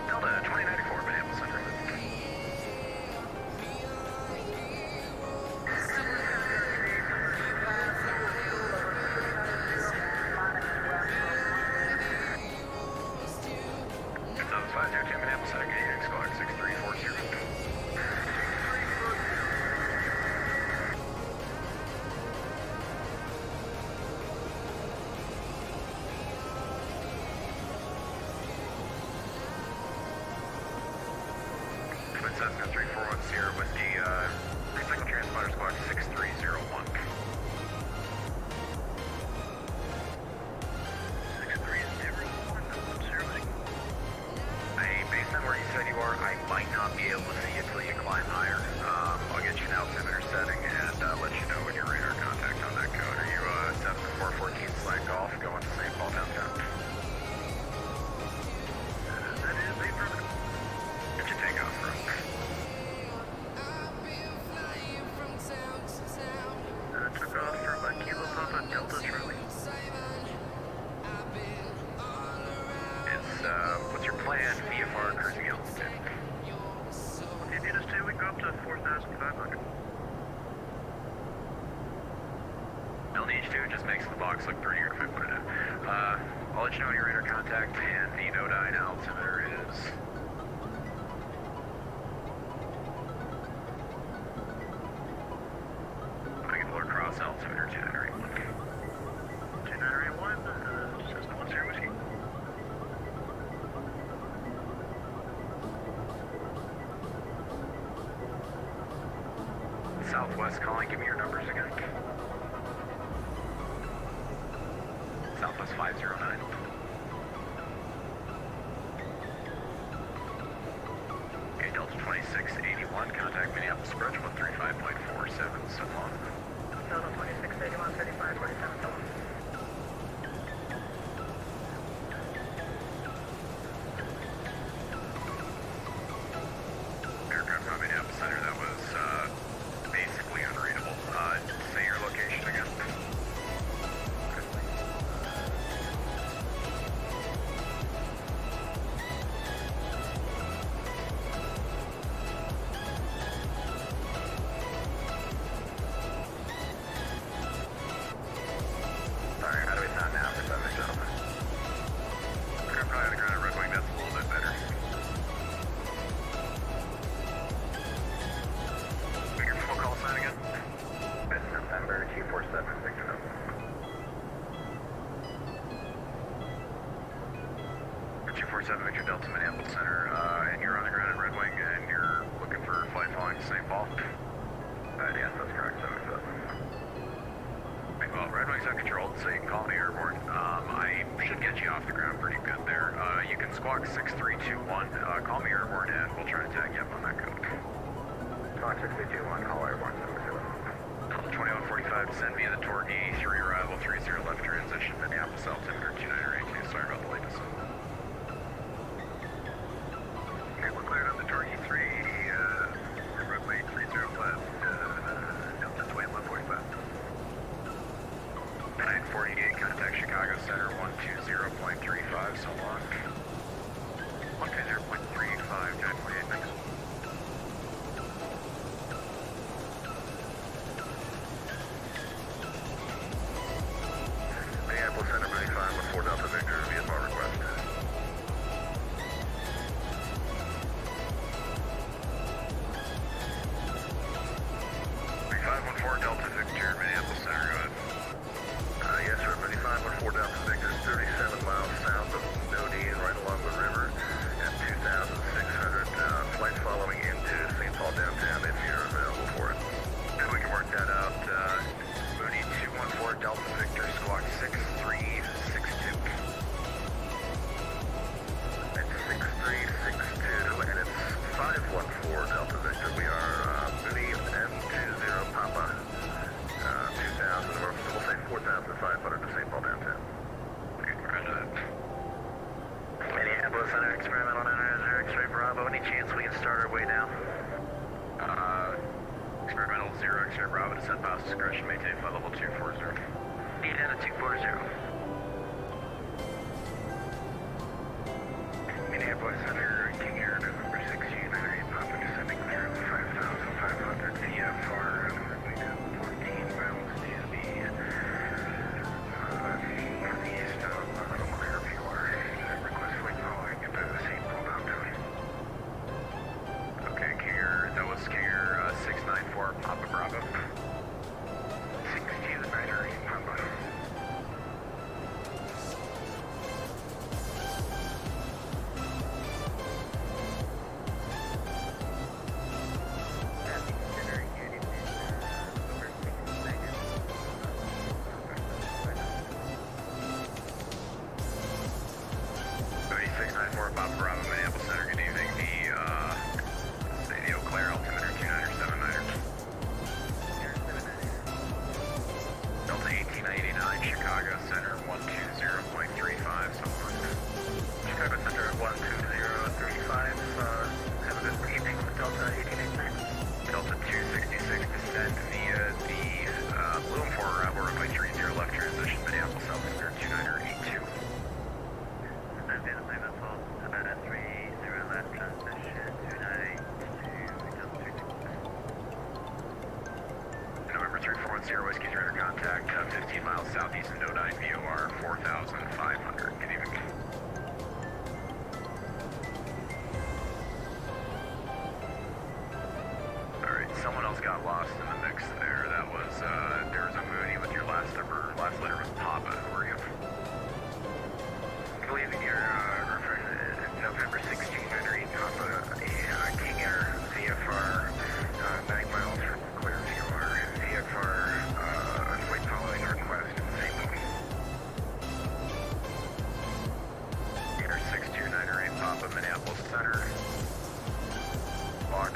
Delta 2094 Minneapolis Center. South 502 Minneapolis Center, good evening, Squawk 6340. Twin Cessna 341 Sierra Whiskey, recycle transponder squawk 6301. 6301, Sierra Whiskey. Based on where you said you are, I might not be able to see you till you climb higher. I'll get you an altimeter setting and let you know when your radar contact on that code. Are you 7414 Slang Golf going to St. Paul downtown? That is affirmative. Get your takeoff from. Took off from Kilo Papa Delta Charlie. It's, what's your plan? VFR cruising altitude. If you need us to, we can go up to 4,500. Don't need you to, it just makes the box look prettier if I put it in. I'll let you know when your radar contact and the no-dine altimeter is. I can lower cross altimeter 2981. 2981, Cessna 10 Whiskey. Southwest calling, give me your numbers again. Southwest 509. Okay, Delta 2681, contact Minneapolis Bridge 135.47, so long. Delta 2681, 3547, so long. Aircraft on Minneapolis Center, that was basically unreadable. Say your location again. Sorry, how do we sound now for 7 gentlemen? We're probably on the ground at Red Wing, that's a little bit better. Your full call sign again? It's November 247 Victor. 247 Victor Delta Minneapolis Center, and you're on the ground at Red Wing, and you're looking for a flight following to St. Paul? Yes, that's correct, 77. Well, Red Wing's uncontrolled, so you can call me airborne. I should get you off the ground pretty good there. You can squawk 6321, call me airborne, and we'll try to tag you up on that code. Squawk 6321, call airborne, 77. Delta 2145, descend via the Torquay, 3 arrival, 30 left transition, Minneapolis altimeter 2982. Sorry about the latest. Okay, we're cleared on the Torquay 380, runway 30 left, Delta 2145. 120.35, so long. 120.35, 948, thanks. Minneapolis Center 95 with 4 Delta Victor, via small request. 3514 Delta Victor, Minneapolis Center, go ahead. Yes, sir, 3514 Delta Victor, 37 miles south of Nodine, right along the river, at 2,600, flight following into St. Paul downtown, if you're available for it. And we can work that out, Moody 214 Delta Victor, squawk 6362. It's 6362, and it's 514 Delta Victor. We are Moody M20 Papa, 2,000, or we'll say 4,500 to St. Paul downtown. Okay, roger that. Minneapolis Center experimental 900 X-ray Bravo. Any chance we can start our way down? Experimental 0 X-ray Bravo, descent pass discretion, maintain flight level 240. Need in at 240. Minneapolis Center, King Air, November 16, 908 Papa, descending clear of 5,500 VFR, 14 miles to the northeast of Little Clear Viewer. Request flight following into St. Paul downtown. Okay, King Air, that was King Air 694 Papa Bravo. 6298 Papa. Bob Bravo, Minneapolis Center, good evening. The Eau Claire altimeter 29er, 79er. Delta 1889, Chicago Center 120.35, so on. Chicago Center 120.35, have a good evening with Delta 1889. Delta 266, descend via the Bloom for runway 30 left transition, Minneapolis altimeter 29er, 82. November 3410 Whiskey Radar contact, 15 miles southeast of Nodine, VOR 4,500. Good evening. Alright, someone else got lost in the mix there. That was, there was a Moody with your last number, last letter was Papa. Who are you? I believe in your November 16, 908 Papa, King Air VFR, 9 miles from Clear VOR, VFR, flight following request in the same movie. Air 62908 Papa, Minneapolis Center, block,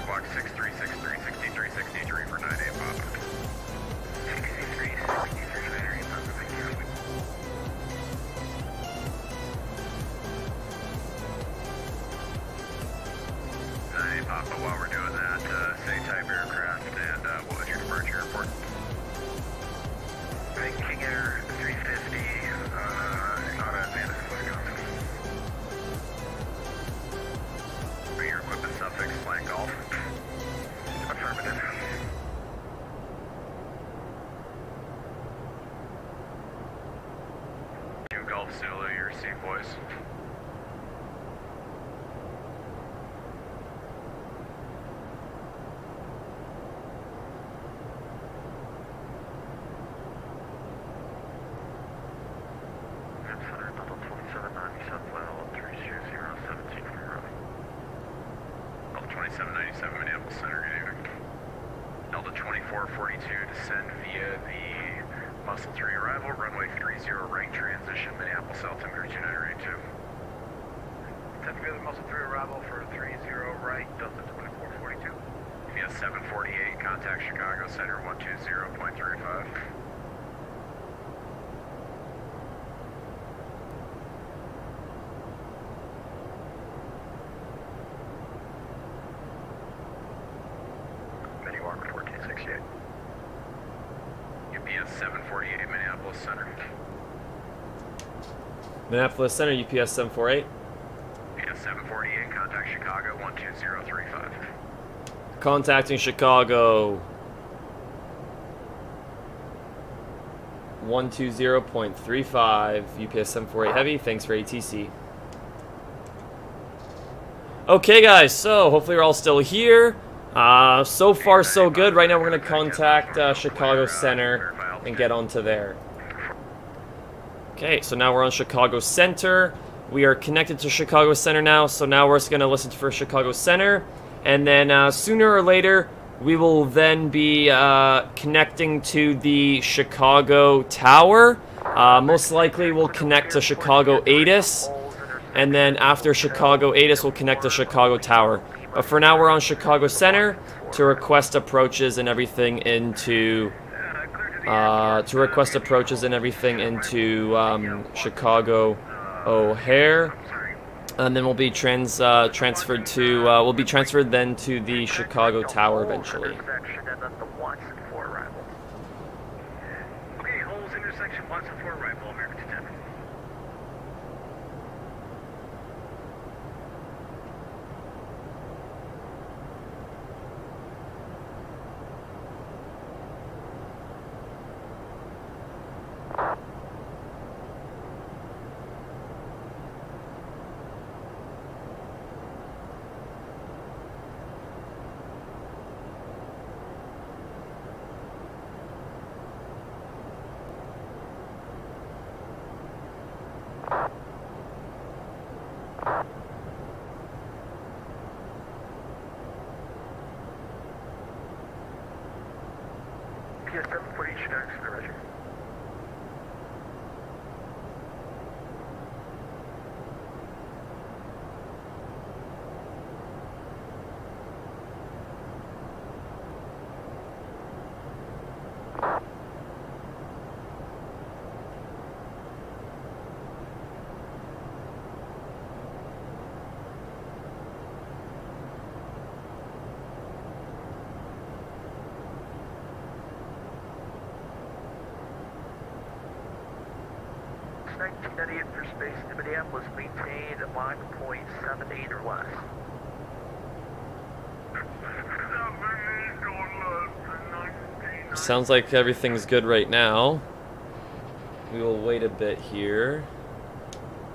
Block 6363, 6363 for 9-8 Papa. 6363, 9-8 Papa, thank you. 9-8 Papa, while we're doing that, say type aircraft and what was your departure airport? King Air 350, out of Madison, Wisconsin. Your equipment suffix, flying golf. Affirmative. Two Golf Zulu, your received voice. Center, Delta 2797, flight level 32017 for running. Delta 2797, Minneapolis Center, good evening. Delta 2442, descend via the Muscle 3 arrival, runway 30 right transition, Minneapolis altimeter 2982. Descend via the Muscle 3 arrival for 30 right, Delta 2442. Via 748, contact Chicago Center 120.35. appreciate it. UPS 748 Minneapolis Center. Minneapolis Center, UPS 748. UPS 748, contact Chicago 12035. Contacting Chicago. 120.35, UPS 748 Heavy. Thanks for ATC. Okay, guys, so hopefully you're all still here. So far, so good. Right now, we're going to contact Chicago Center and get onto there. Okay, so now we're on Chicago Center. We are connected to Chicago Center now, so now we're just going to listen for Chicago Center. And then sooner or later, we will then be connecting to the Chicago Tower. Most likely, we'll connect to Chicago ATIS. And then after Chicago ATIS, we'll connect to Chicago Tower. But for now, we're on Chicago Center to request approaches and everything into Chicago O'Hare. And then we'll be transferred then to the Chicago Tower eventually. Okay, Holes intersection, Watson 4 arrival, American 10. PS 748 Chicago Center, Roger. It's 1998 for space to Minneapolis, maintain line point 78 or less. Sounds like everything's good right now. We will wait a bit here.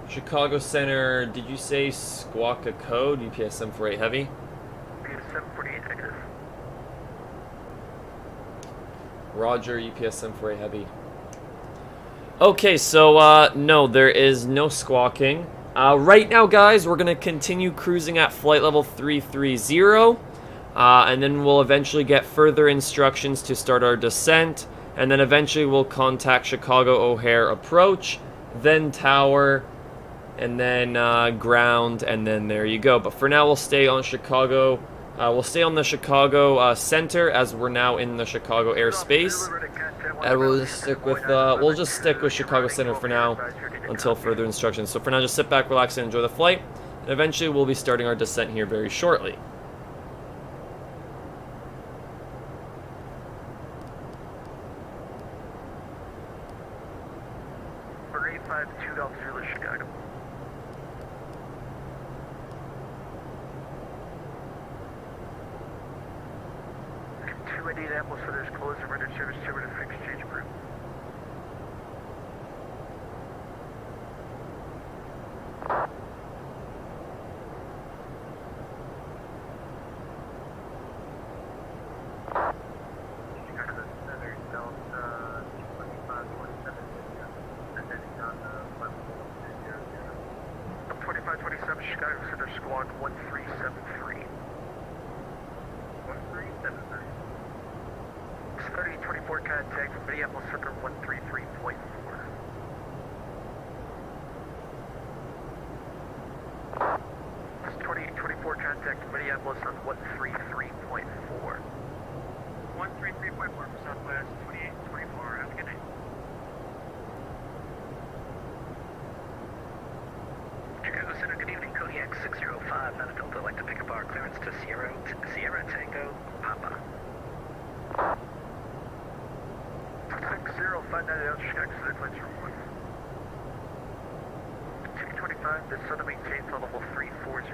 Chicago Center, did you say squawk a code? UPS 748 Heavy. PS 748 negative. Roger, UPS 748 Heavy. Okay, so no, there is no squawking. Right now, guys, we're going to continue cruising at flight level 330. And then we'll eventually get further instructions to start our descent. And then eventually we'll contact Chicago O'Hare approach, then tower, and then ground, and then there you go. But for now, we'll stay on Chicago. We'll stay on the Chicago Center as we're now in the Chicago airspace. And we'll just stick with Chicago Center for now until further instructions. So for now, just sit back, relax, and enjoy the flight. And eventually, we'll be starting our descent here very shortly. For 852 Chicago. Two Indianapolis Center's closed and rendered service to the fixed change group. Chicago Center, Delta 2527, descending on level 200. 2527 Chicago Center Squawk 1373. 1373. 3024 contact from Minneapolis Center 133.4. 2824 contact from Minneapolis on 133.4. 133.4 for Southwest 2824. Have a good night. Chicago Center, good evening. Kodiak 605, not a Delta. I'd like to pick up our clearance to Sierra Tango Papa. 590 Chicago Center, clearance for one. 225, descend to maintain flight level 340.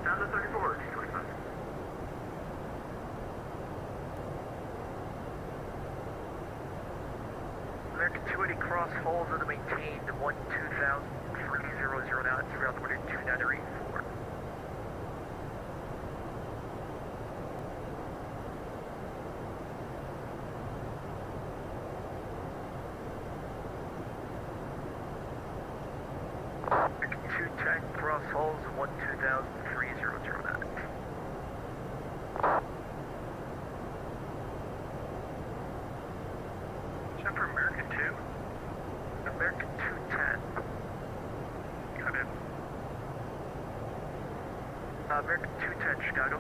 Down to 34, 225. American 280 cross falls into maintain 120,300 knots throughout the wind 2984. American 210 cross falls 120,300 knots. Check for American 2. American 210. Got it. American 210, Chicago.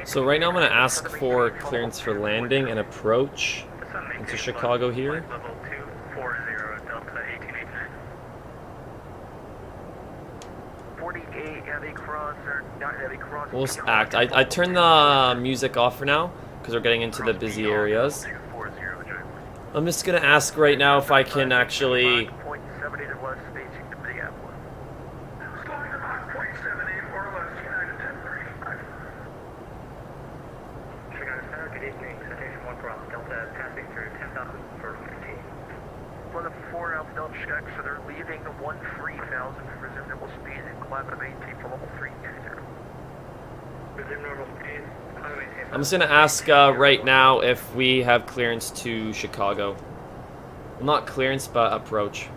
So right now I'm going to ask for clearance for landing and approach into Chicago here. Level 240, Delta 1889. 48 heavy cross or not heavy cross. We'll just act. I turned the music off for now because we're getting into the busy areas. 240, I'm just going to ask right now if I can actually... 0.78 or less spacing to Minneapolis. Slowing to Mach 0.78 or less, 29 to 10:30. Chicago Center, good evening. Citation 1 cross Delta passing through 10,000 for 15. Flight of 4 Alpha Delta Chicago Center leaving 13,000 for resume speed and climb to maintain for level 320. Resume normal speed. I'm just going to ask right now if we have clearance to Chicago. Well, not clearance, but approach.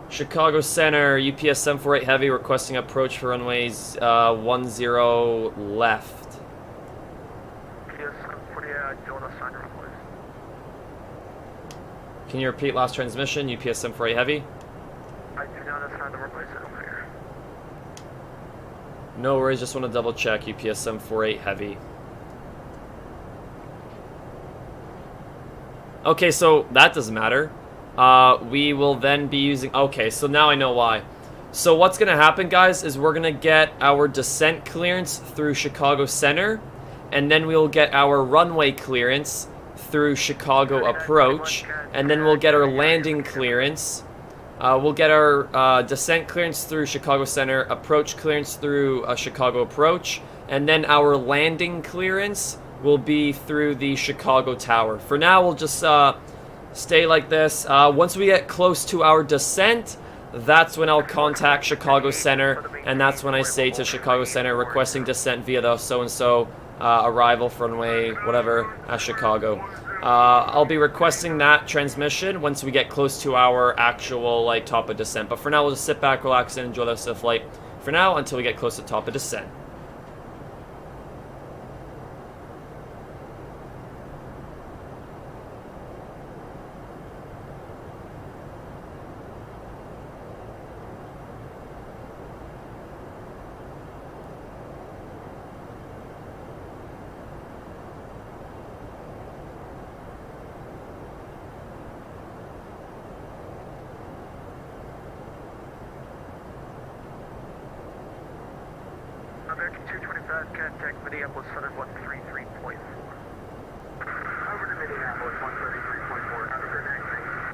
Chicago Center, UPS 748 Heavy requesting approach for runways 10 left. Yes, 748 don't assign runways. Can you repeat last transmission, UPS 748 Heavy? I do not assign the runways that I'm here. No worries, just want to double check, UPS 748 Heavy. Okay, so that doesn't matter. We will then be using... Okay, so now I know why. So what's going to happen, guys, is we're going to get our descent clearance through Chicago Center, and then we'll get our runway clearance through Chicago Approach, and then we'll get our landing clearance. We'll get our descent clearance through Chicago Center, approach clearance through Chicago Approach, and then our landing clearance will be through the Chicago Tower. For now, we'll just stay like this. Once we get close to our descent, that's when I'll contact Chicago Center, and that's when I say to Chicago Center, requesting descent via the so-and-so arrival for runway, whatever, at Chicago. I'll be requesting that transmission once we get close to our actual, like, top of descent. But for now, we'll just sit back, relax, and enjoy the rest of the flight for now until we get close to top of descent. American 225, contact Minneapolis Center 133.4. Over to Minneapolis 133.4, have a good night, thanks.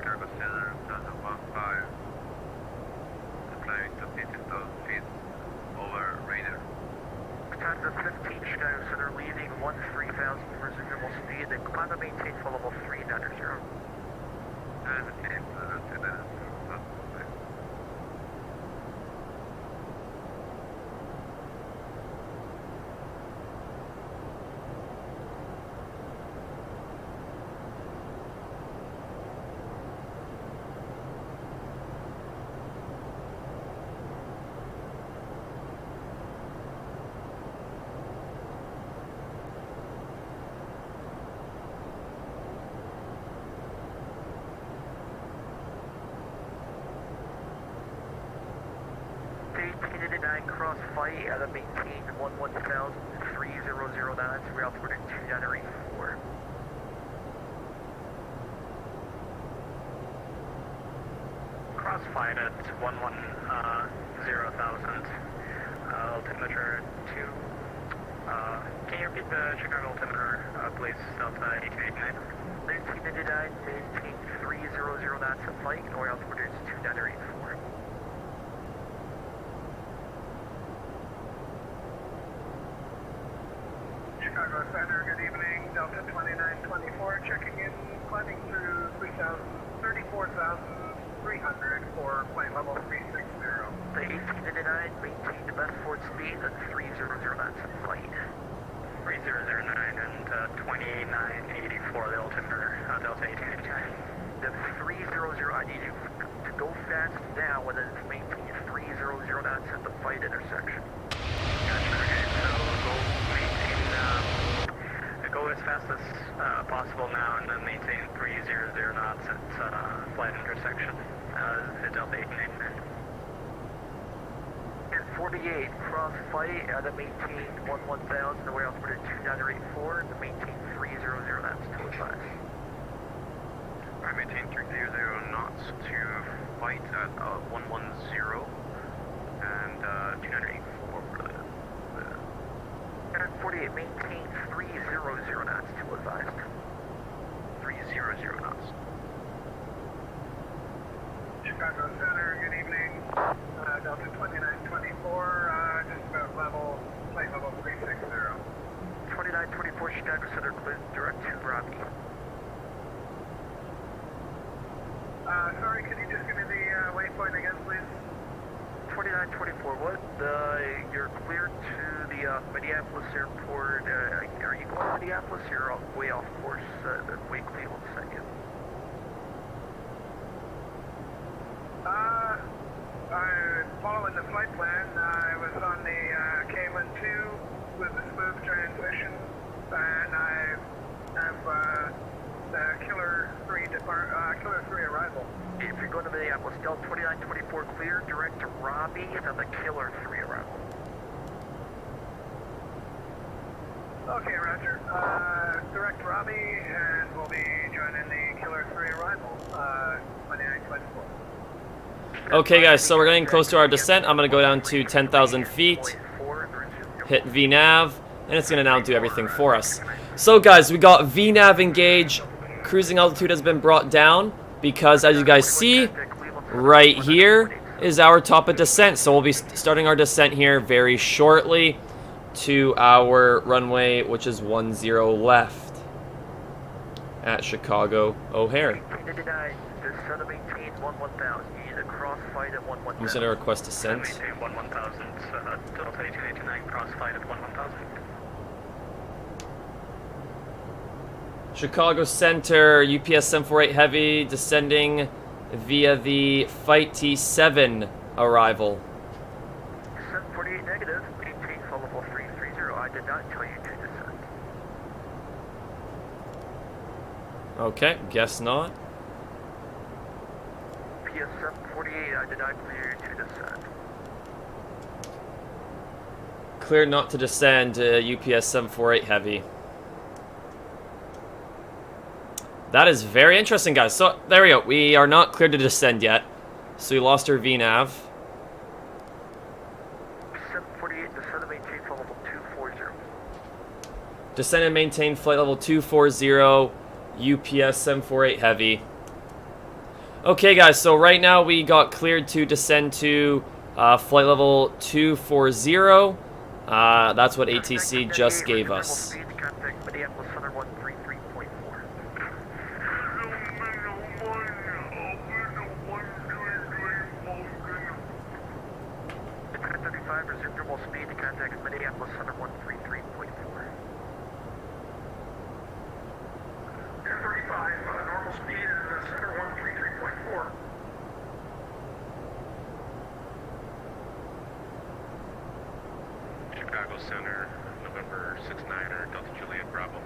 Chicago Center, Delta 15. Climbing to 15,000 feet over radar. Time to 15 Chicago Center, leaving 13,000 for resume speed and climb to maintain for level 390. And maintain to 290. cross fight at a maintain 11,000, 300 knots, we're altimeter 2984. Crossflight at 110,000. Altimeter 2. Can you repeat the Chicago altimeter, please? Delta 1889. 1999, maintain 300 knots of flight, and we're altimeter 2984. Chicago Center, good evening. Delta 2924, checking in, climbing through 34,300 for plane level 360. The 1899, maintain the best forward speed at 300 knots of flight. 3009 and 2984, the altimeter, Delta 1889. The 300, I need you to go fast now and then maintain 300 knots at the flight intersection. Gotcha, okay, so go as fast as possible now and then maintain 300 knots at flight intersection, at Delta 1889. And 48, cross fight at a maintain 11,000, the way altimeter 2984, and maintain 300 knots to advise. I maintain 300 knots to fight at 110 and 284 for the And 48, maintain 300 knots to advise. 300 knots. Chicago Center, good evening. Delta 2924, just about level, plane level 360. 2924 Chicago Center, clear direct to Robbie. Sorry, could you just give me the waypoint again, please? 2924, what? You're cleared to the Minneapolis airport. Are you going to Minneapolis? You're way off course. Wait, hold a second. Following the flight plan, I was on the K-1-2 with a smooth transition, and I have the Killer 3 arrival. If you're going to Minneapolis, Delta 2924 clear, direct to Robbie, and then the Killer 3 arrival. Okay, Roger. Direct Robbie, and we'll be joining the Killer 3 arrival, 2924. Okay, guys, so we're getting close to our descent. I'm going to go down to 10,000 feet, hit VNAV, and it's going to now do everything for us. So, guys, we got VNAV engage. Cruising altitude has been brought down because, as you guys see, right here is our top of descent. So we'll be starting our descent here very shortly to our runway, which is 10 left at Chicago O'Hare. I'm just going to request descent. Maintain 11,000, Delta 1889, crossflight at 11,000. Chicago Center, UPS 748 Heavy, descending via the Fight T7 arrival. 748 negative, maintain flight level 330. I did not tell you to descend. Okay, guess not. PS 748, I did not clear you to descend. Clear not to descend, UPS 748 Heavy. That is very interesting, guys. So, there we go. We are not cleared to descend yet. So, we lost our VNAV. 748, descend and maintain flight level 240. Descend and maintain flight level 240, UPS 748 Heavy. Okay, guys. So, right now, we got cleared to descend to flight level 240. That's what ATC just gave us. Resume normal speed to contact Minneapolis Center 133.4. 235, normal speed is Center 133.4. Chicago Center, November 69er, Delta Juliet Bravo.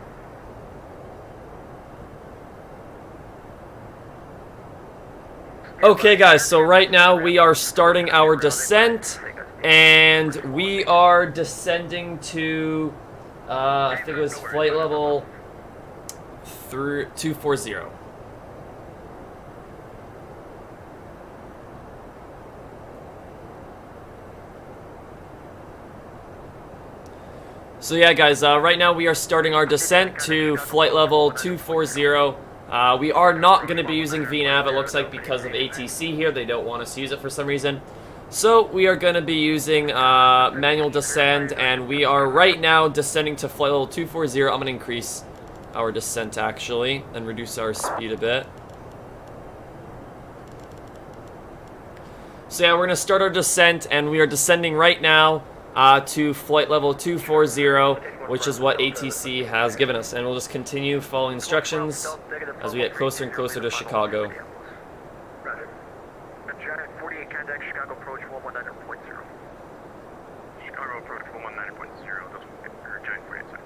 Okay, guys. So, right now, we are starting our descent. And we are descending to, I think it was flight level 240. So yeah, guys, right now we are starting our descent to flight level 240. We are not going to be using VNAV, it looks like, because of ATC here. They don't want us to use it for some reason. So we are going to be using manual descent, and we are right now descending to flight level 240. I'm going to increase our descent, actually, and reduce our speed a bit. So yeah, we're going to start our descent, and we are descending right now to flight level 240, which is what ATC has given us. And we'll just continue following instructions as we get closer and closer to Chicago. Roger. Giant 48 contact Chicago approach 119.0. Chicago approach 119.0. Those are giant 48, sir.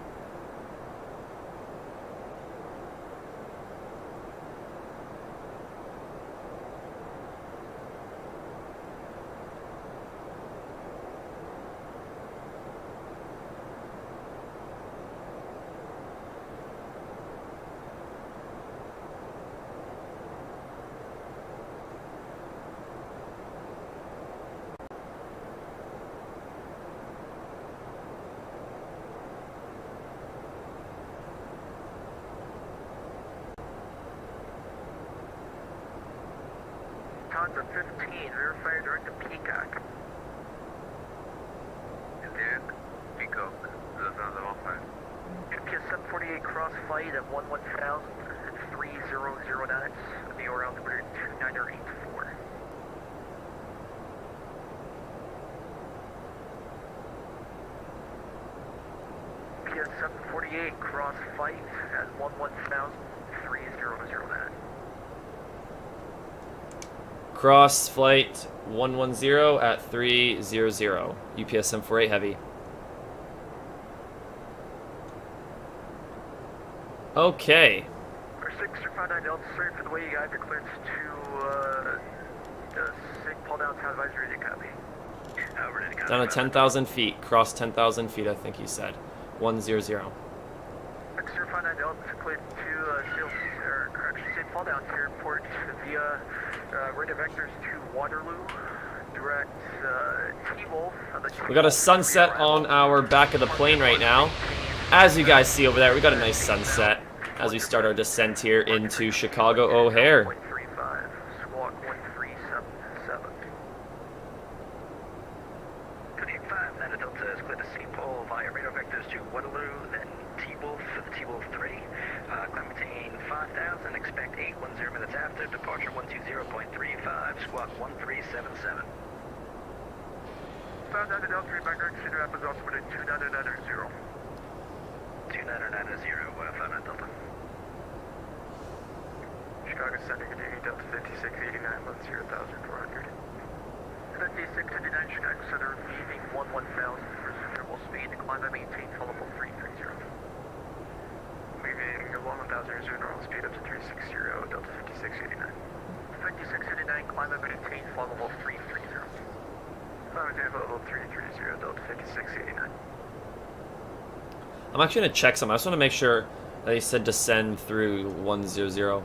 Tonza 15, verify direct to Peacock. Indeed. Pico. That sounds about fine. GPS 748 cross flight at 11,000 at 3009 knots. The around the 2984. GPS 748 cross flight at 11,000 3009. Cross flight 110 at 300. UPS 748 heavy. Okay. Our 659 Delta, sorry for the way you guys are cleared to the SIG pull down town advisory to copy. Down to 10,000 feet. Cross 10,000 feet, I think you said. 100. 659 Delta cleared to SIG pull down to airport via radar vectors to Waterloo. Direct T-Wolf. We got a sunset on our back of the plane right now. As you guys see over there, we got a nice sunset as we start our descent here into Chicago O'Hare. 1.35, squawk 1377. 285, Nana Delta is cleared to St. Paul via radar vectors to Waterloo, then T-Wolf for the T-Wolf 3. Climb maintain 5,000, expect 810 minutes after, departure 120.35, squawk 1377. 5 Nana Delta, background Cedar Rapids, also with a 2990. 2990, 5 Nana Delta. Chicago sending a Delta 5689, 10,400. 5689, Chicago Center, leaving 11,000 for suitable speed, climb and maintain followable 330. Leaving 11,000 normal speed up to 360, Delta 5689. 5689, climb and maintain followable 330. Climb and maintain followable 330, Delta 5689. I'm actually going to check something. I just want to make sure that he said descend through 100.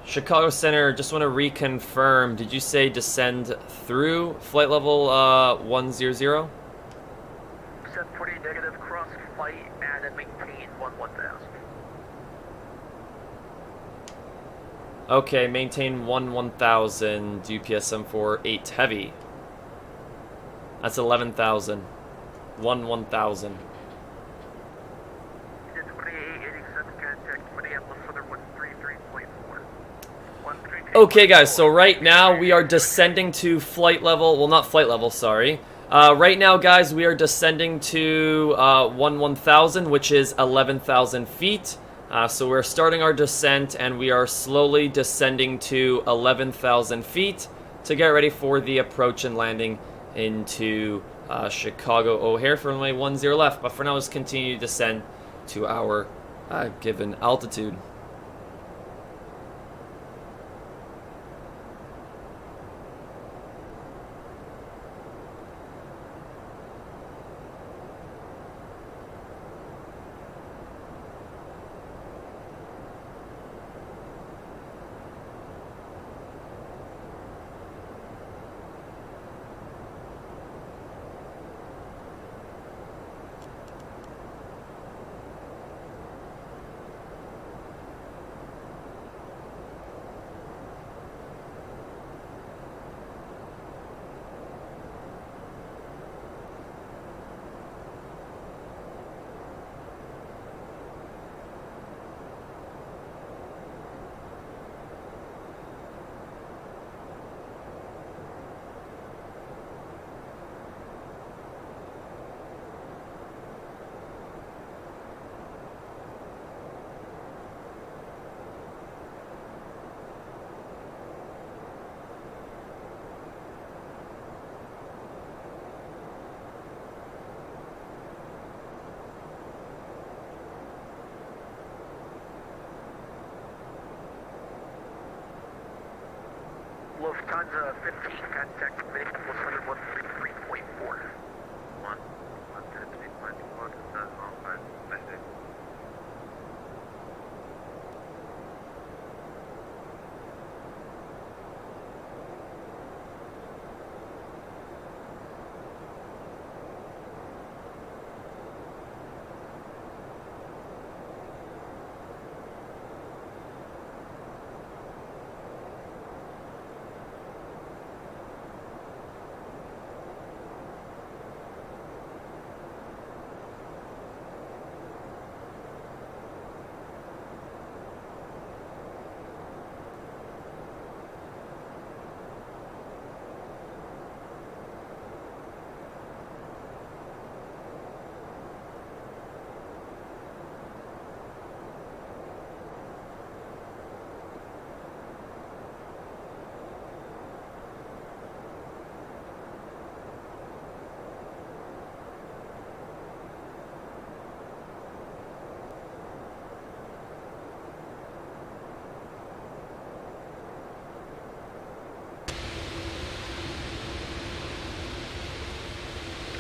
Chicago Center, just want to reconfirm. Did you say descend through flight level 100? 740 negative, cross flight and maintain 11,000. Okay, maintain 1000, UPS 748 heavy. That's 11,000. 1000. 2887 contact Minneapolis Southern 133.4. Okay, guys, so right now we are descending to flight level, well, not flight level, sorry. Right now, guys, we are descending to 1000, which is 11,000 feet. So we're starting our descent, and we are slowly descending to 11,000 feet to get ready for the approach and landing into Chicago O'Hare for runway 10 left. But for now, let's continue to descend to our given altitude. Lufthansa 15, contact Minneapolis 113.4. 1, 1, 2, 3,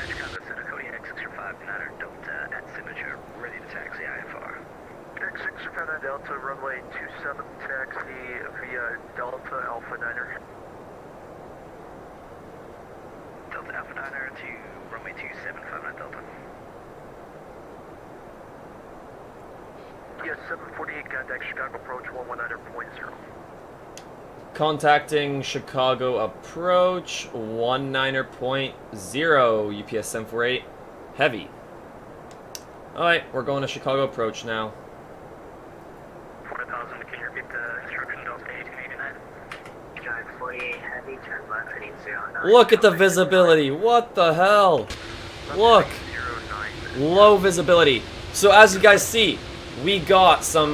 Chicago Center, Kodiak 659er Delta at signature, ready to taxi IFR. X6 Delta, runway 27, taxi via Delta Alpha 9er. Delta Alpha 9er to runway 27, 59 Delta. Yes, 748, contact Chicago approach 119.0. Contacting Chicago approach 19.0 UPS 748 heavy. Alright, we're going to Chicago approach now. 4000, can you repeat the instruction, Delta 1889? Drive 48 heavy, turn left heading 09. Look at the visibility. What the hell? Look. Low visibility. So as you guys see, we got some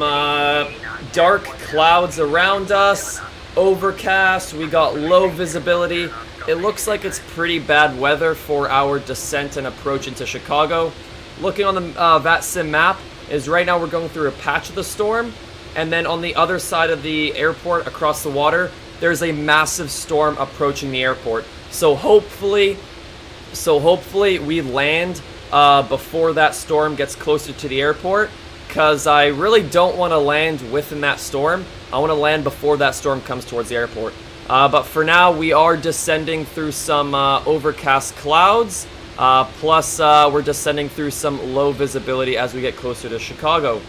dark clouds around us. Overcast, we got low visibility. It looks like it's pretty bad weather for our descent and approach into Chicago. Looking on the VATSIM map is right now we're going through a patch of the storm, and then on the other side of the airport across the water, there's a massive storm approaching the airport. So hopefully we land before that storm gets closer to the airport, because I really don't want to land within that storm. I want to land before that storm comes towards the airport. But for now, we are descending through some overcast clouds, plus we're descending through some low visibility as we get closer to Chicago.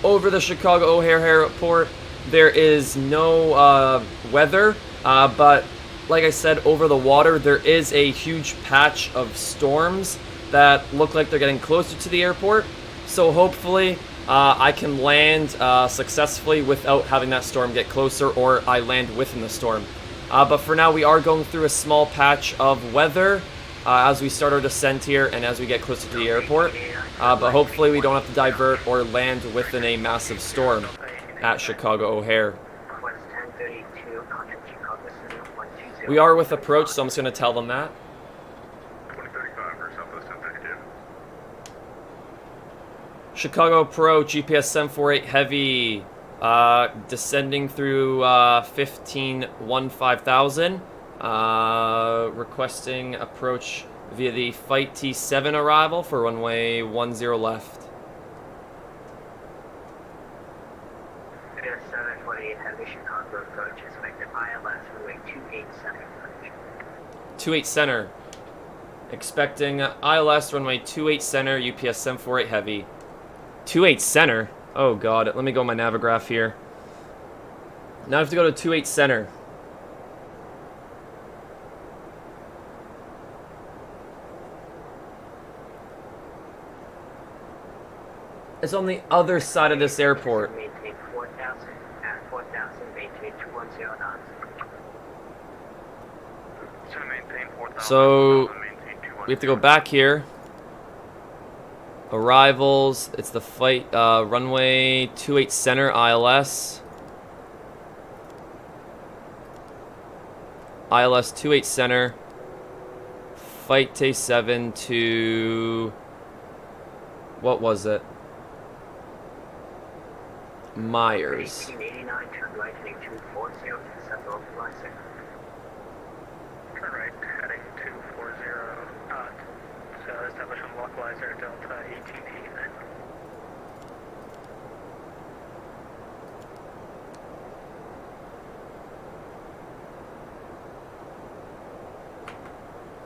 Over the Chicago O'Hare Airport, there is no weather, but like I said, over the water, there is a huge patch of storms that look like they're getting closer to the airport. So hopefully I can land successfully without having that storm get closer, or I land within the storm. But for now, we are going through a small patch of weather as we start our descent here and as we get closer to the airport. But hopefully we don't have to divert or land within a massive storm at Chicago O'Hare. We are with approach, so I'm just going to tell them that. 2035 for Southwest 1032. Chicago approach, GPS 748 heavy, descending through 15,000, requesting approach via the Fight T7 arrival for runway 10 left. GPS 748 heavy, Chicago approach, expected ILS runway 28 center. 28 center. Expecting ILS runway 28 center, UPS 748 heavy. 28 center? Oh god, let me go on my Navigraph here. Now I have to go to 28 center. It's on the other side of this airport. Maintain 4,000 at 4,000, maintain 210 knots. To maintain 4000. So maintain 210. we have to go back here. Arrivals, it's the flight, runway 28 center, ILS. ILS 28 center. Fight T7 to... what was it? Myers. 1889, turn right heading 240 to Central Flight Turn right, heading 240 knots. So establish on localizer Delta 1889.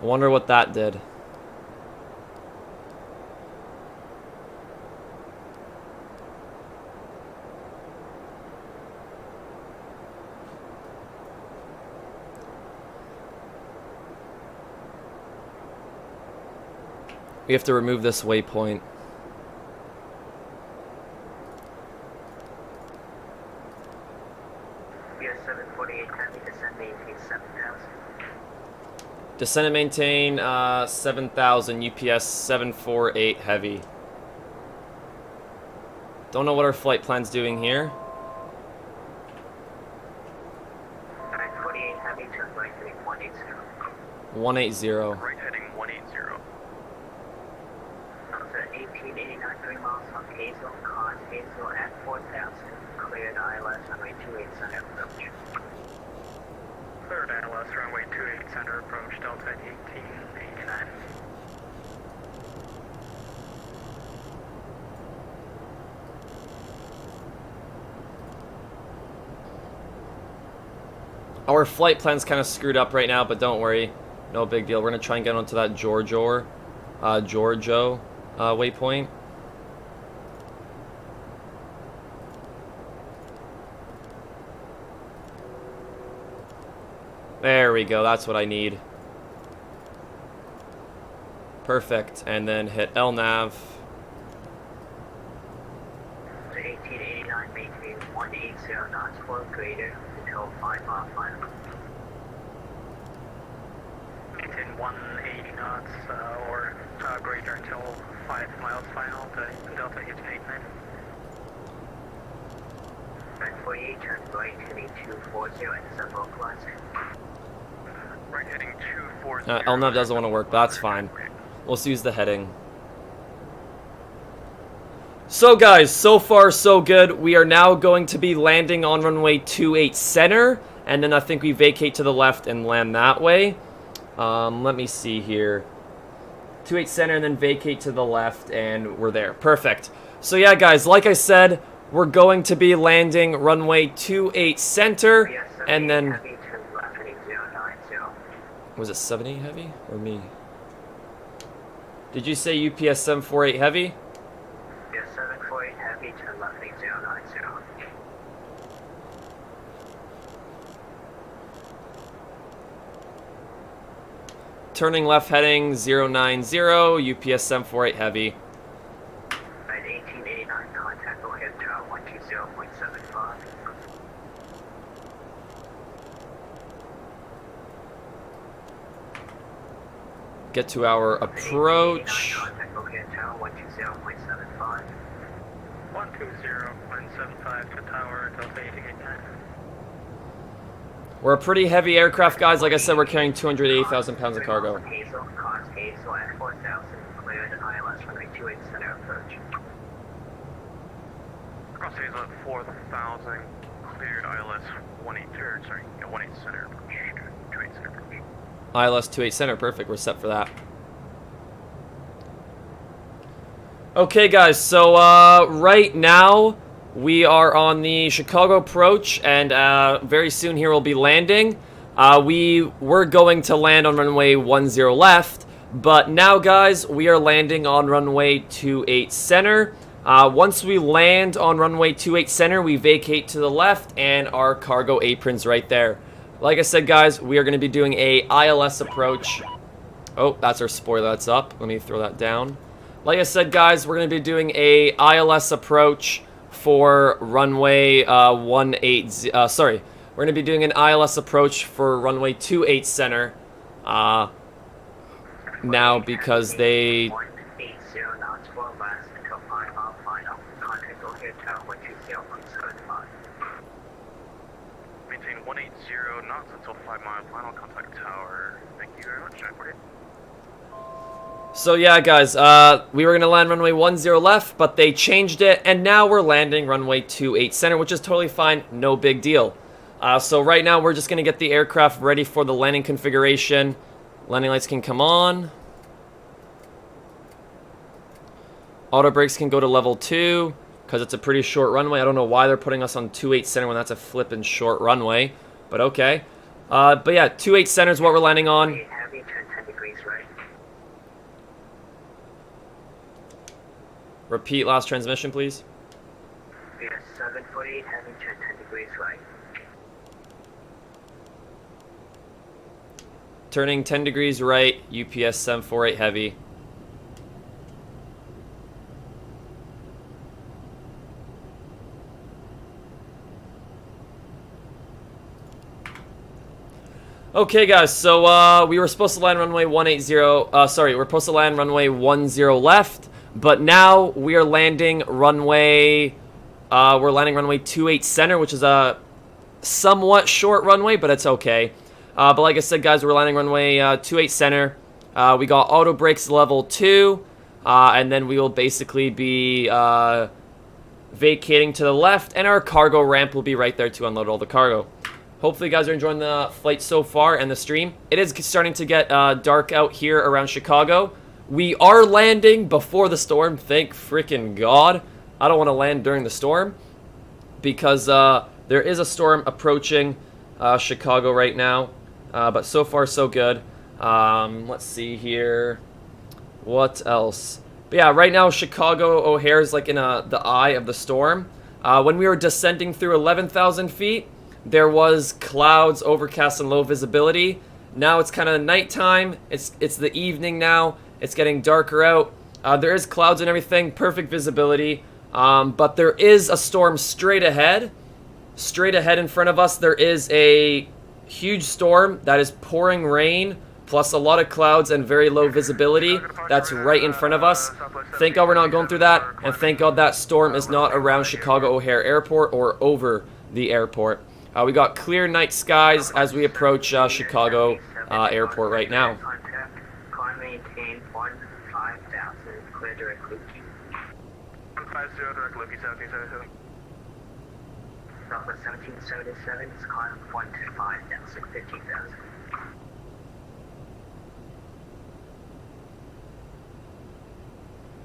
I wonder what that did. We have to remove this waypoint. B747 heavy, descend maintain 7,000. Descend and maintain 7,000 UPS 748 heavy. Don't know what our flight plan's doing here. 948 heavy, turn right heading 180. 180. Right heading 180. Delta 1889, 3 miles from Hazel, cause Hazel at 4,000. Cleared ILS runway 28 center approach. Cleared ILS runway 28 center approach Delta 1889. Our flight plan's kind of screwed up right now, but don't worry. No big deal. We're going to try and get onto that Giorgio waypoint. There we go. That's what I need. Perfect. And then hit LNAV. To 1889, maintain 180 knots, flow greater until 5 mile final. Maintain 180 knots or greater until 5 miles final to Delta 1889. 948, turn right heading 240 and descend localizer. Right heading 240. LNAV doesn't want to work, but that's fine. Let's use the heading. So guys, so far so good. We are now going to be landing on runway 28 center, and then I think we vacate to the left and land that way. Let me see here. 28 center and then vacate to the left, and we're there. Perfect. So yeah guys, like I said, we're going to be landing runway 28 center, and then... Heavy, turn left heading 090. Was it 78 heavy or me? Did you say UPS 748 heavy? Yes, 748 heavy, turn left heading 090. Turning left heading 090, UPS 748 heavy. At 1889, contact overhead tower 120.75. Get to our approach. Contact overhead tower 120.75. 120.75 to tower Delta 1889. We're a pretty heavy aircraft, guys. Like I said, we're carrying 280,000 pounds of cargo. Hazel, cause Hazel at 4,000, cleared ILS runway 28 center approach. Cross Hazel at 4,000. Cleared ILS 180. Sorry, 18 center approach. 28 center approach. ILS 28 center, perfect. We're set for that. Okay, guys. So right now we are on the Chicago approach, and very soon here we'll be landing. We were going to land on runway 10 left, but now, guys, we are landing on runway 28 center. Once we land on runway 28 center, we vacate to the left, and our cargo apron's right there. Like I said, guys, we are going to be doing a ILS approach. Oh, that's our spoiler. That's up. Let me throw that down. Like I said, guys, we're going to be doing a ILS approach for runway 18. Sorry, we're going to be doing an ILS approach for runway 28 center. Now because they. 180 knots, flow last until 5 mile final. Contact overhead tower 120.75. Maintain 180 knots until 5 mile final. Contact tower. Thank you very much. So yeah, guys, we were going to land runway 10 left, but they changed it, and now we're landing runway 28 center, which is totally fine, no big deal. So right now we're just going to get the aircraft ready for the landing configuration. Landing lights can come on. Auto brakes can go to level 2 because it's a pretty short runway. I don't know why they're putting us on 28 center when that's a flippin' short runway, but okay. But yeah, 28 center is what we're landing on. Heavy, turn 10 degrees right. Repeat last transmission, please. B748, heavy, turn 10 degrees right. Turning 10 degrees right, UPS 748 heavy. Okay, guys, so we were supposed to land runway 180, we're supposed to land runway 10 left, but now we are landing runway, we're landing runway 28 center, which is a somewhat short runway, but it's okay. But like I said, guys, we're landing runway 28 center. We got auto brakes level 2, and then we will basically be vacating to the left, and our cargo ramp will be right there to unload all the cargo. Hopefully you guys are enjoying the flight so far and the stream. It is starting to get dark out here around Chicago. We are landing before the storm, thank freaking God. I don't want to land during the storm because there is a storm approaching Chicago right now. But so far so good. Let's see here. What else? But yeah, right now Chicago O'Hare is like in the eye of the storm. When we were descending through 11,000 feet, there was clouds, overcast, and low visibility. Now it's kind of nighttime. It's the evening now. It's getting darker out. There is clouds and everything, perfect visibility. But there is a storm straight ahead. Straight ahead in front of us, there is a huge storm that is pouring rain, plus a lot of clouds and very low visibility. That's right in front of us. Thank God we're not going through that, and thank God that storm is not around Chicago O'Hare Airport or over the airport. We got clear night skies as we approach Chicago Airport right now. Climb maintain 15,000, clear direct Lukey. 150, direct Lukey, 1777. Southwest 1777, is climb 15,000, 15,000.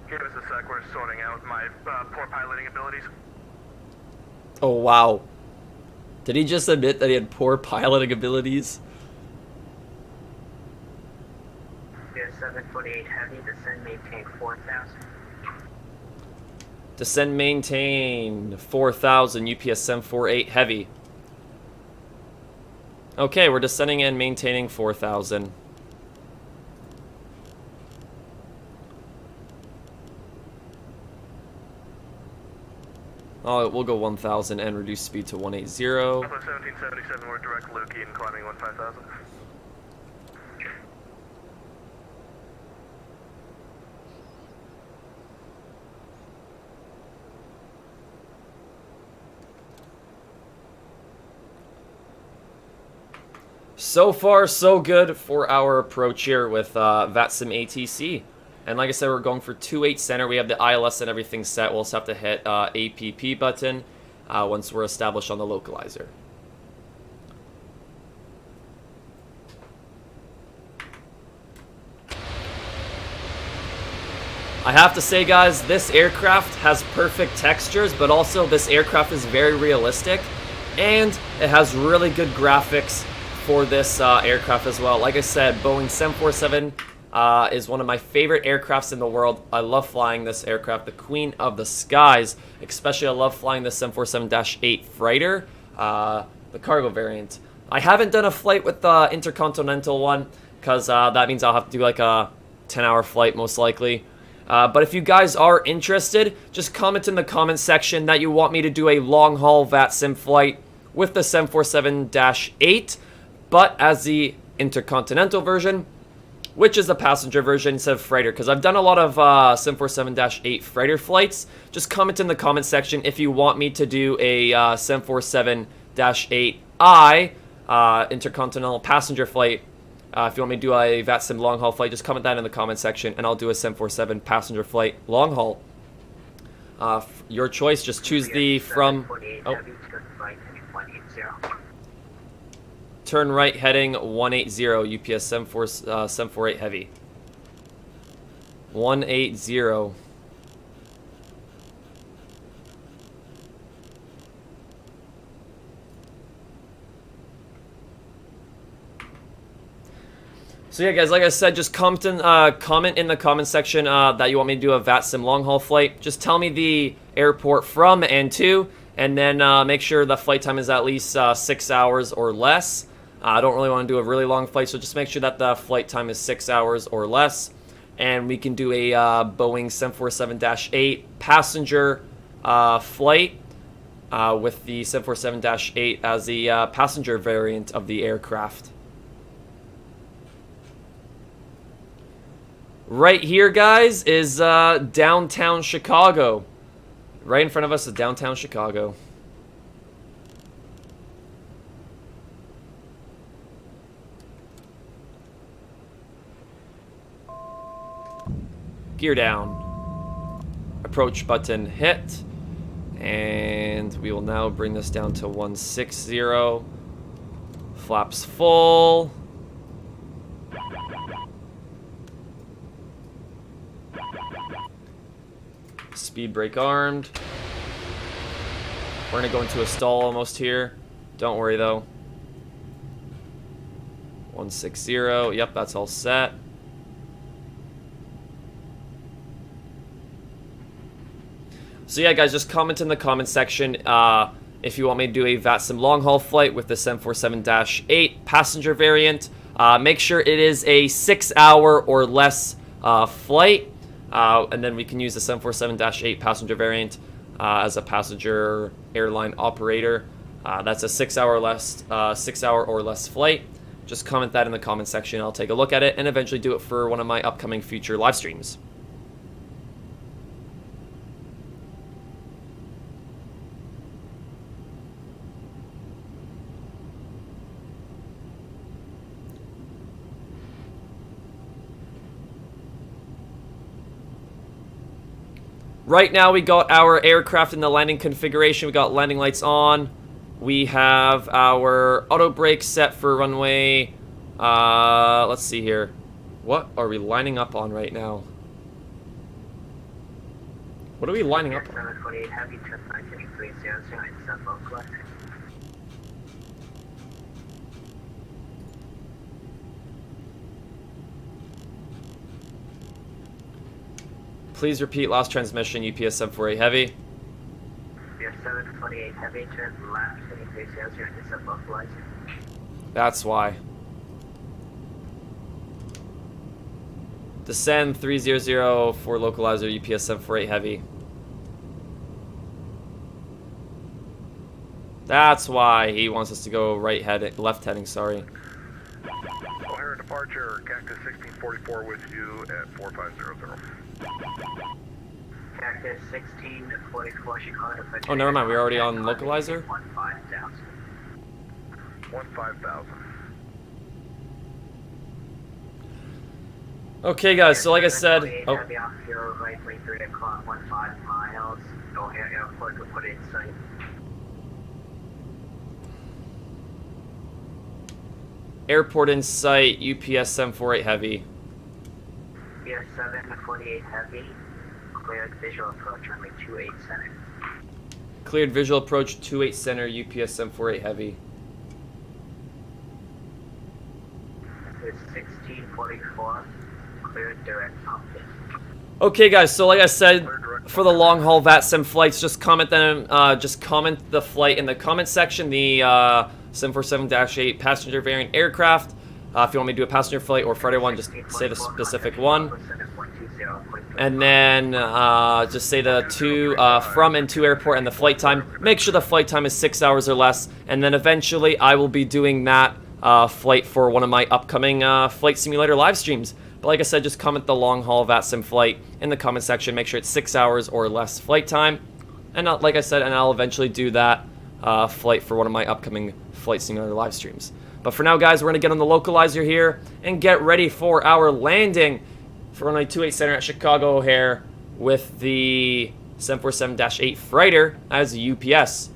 Give us a sec, we're sorting out my poor piloting abilities. Oh, wow. Did he just admit that he had poor piloting abilities? Pier 748 heavy, descend maintain 4,000. Descend maintain 4,000, UPS 748 heavy. Okay, we're descending and maintaining 4,000. Oh, we'll go 1,000 and reduce speed to 180. 1777, we're direct Lukey and climbing 15,000. So far, so good for our approach here with VATSIM ATC. And like I said, we're going for 28 center. We have the ILS and everything set. We'll just have to hit APP button once we're established on the localizer. I have to say, guys, this aircraft has perfect textures, but also this aircraft is very realistic, and it has really good graphics for this aircraft as well. Like I said, Boeing 747 is one of my favorite aircrafts in the world. I love flying this aircraft, the queen of the skies. Especially I love flying the 747-8 freighter, the cargo variant. I haven't done a flight with the intercontinental one, because that means I'll have to do like a 10-hour flight most likely. But if you guys are interested, just comment in the comment section that you want me to do a long-haul VATSIM flight with the 747-8, but as the intercontinental version, which is the passenger version instead of freighter, because I've done a lot of 747-8 freighter flights. Just comment in the comment section if you want me to do a 747-8I intercontinental passenger flight. If you want me to do a VATSIM long haul flight, just comment that in the comment section, and I'll do a 747 passenger flight long haul. Your choice. Just choose the from. Oh. turn right heading 180, UPS 748 Heavy. 180. So yeah, guys, like I said, just comment in the comment section that you want me to do a VATSIM long haul flight. Just tell me the airport from and to, and then make sure the flight time is at least 6 hours or less. I don't really want to do a really long flight, so just make sure that the flight time is 6 hours or less. And we can do a Boeing 747-8 passenger flight with the 747-8 as the passenger variant of the aircraft. Right here, guys, is downtown Chicago. Right in front of us is downtown Chicago. Gear down. Approach button hit. And we will now bring this down to 160. Flaps full. Speed brake armed. We're going to go into a stall almost here. Don't worry, though. 160. Yep, that's all set. So yeah, guys, just comment in the comment section if you want me to do a VATSIM long haul flight with the 747-8 passenger variant. Make sure it is a 6 hour or less flight. And then we can use the 747-8 passenger variant as a passenger airline operator. That's a 6 hour or less flight. Just comment that in the comment section. I'll take a look at it and eventually do it for one of my upcoming future live streams. Right now we got our aircraft in the landing configuration. We got landing lights on. We have our auto brake set for runway. Let's see here. What are we lining up on right now? What are we lining up on? 748 Heavy, turn 930, and localizer. Please repeat last transmission, UPS 748 Heavy. UPS 748 Heavy, turn left, heading 300, and localizer. That's why. Descend 300 for localizer, UPS 748 Heavy. That's why he wants us to go left heading, sorry. O'Hare departure, Cactus 1644 with you at 4500. Cactus 1644 Chicago. Oh, never mind, we're already on localizer? 15,000. 15,000. Okay, guys, so like I said... Oh. Heavy off your right, 3 o'clock, 15 miles. O'Hare Airport will put it in sight. Airport in sight, UPS 748 Heavy. UPS 748 Heavy, cleared visual approach runway 28 center. Cleared visual approach 28 center, UPS 748 Heavy. It's 1644, cleared direct cockpit. Okay, guys, so like I said, for the long haul VATSIM flights, just comment the flight in the comment section, the 747-8 passenger variant aircraft. If you want me to do a passenger flight or Friday one, just say the specific one. And then just say the from and to airport and the flight time. Make sure the flight time is 6 hours or less. And then eventually I will be doing that flight for one of my upcoming flight simulator live streams. But like I said, just comment the long haul VATSIM flight in the comment section. Make sure it's 6 hours or less flight time. And like I said, and I'll eventually do that flight for one of my upcoming flight simulator live streams. But for now, guys, we're going to get on the localizer here and get ready for our landing for runway 28 center at Chicago O'Hare with the 747-8 freighter as a UPS.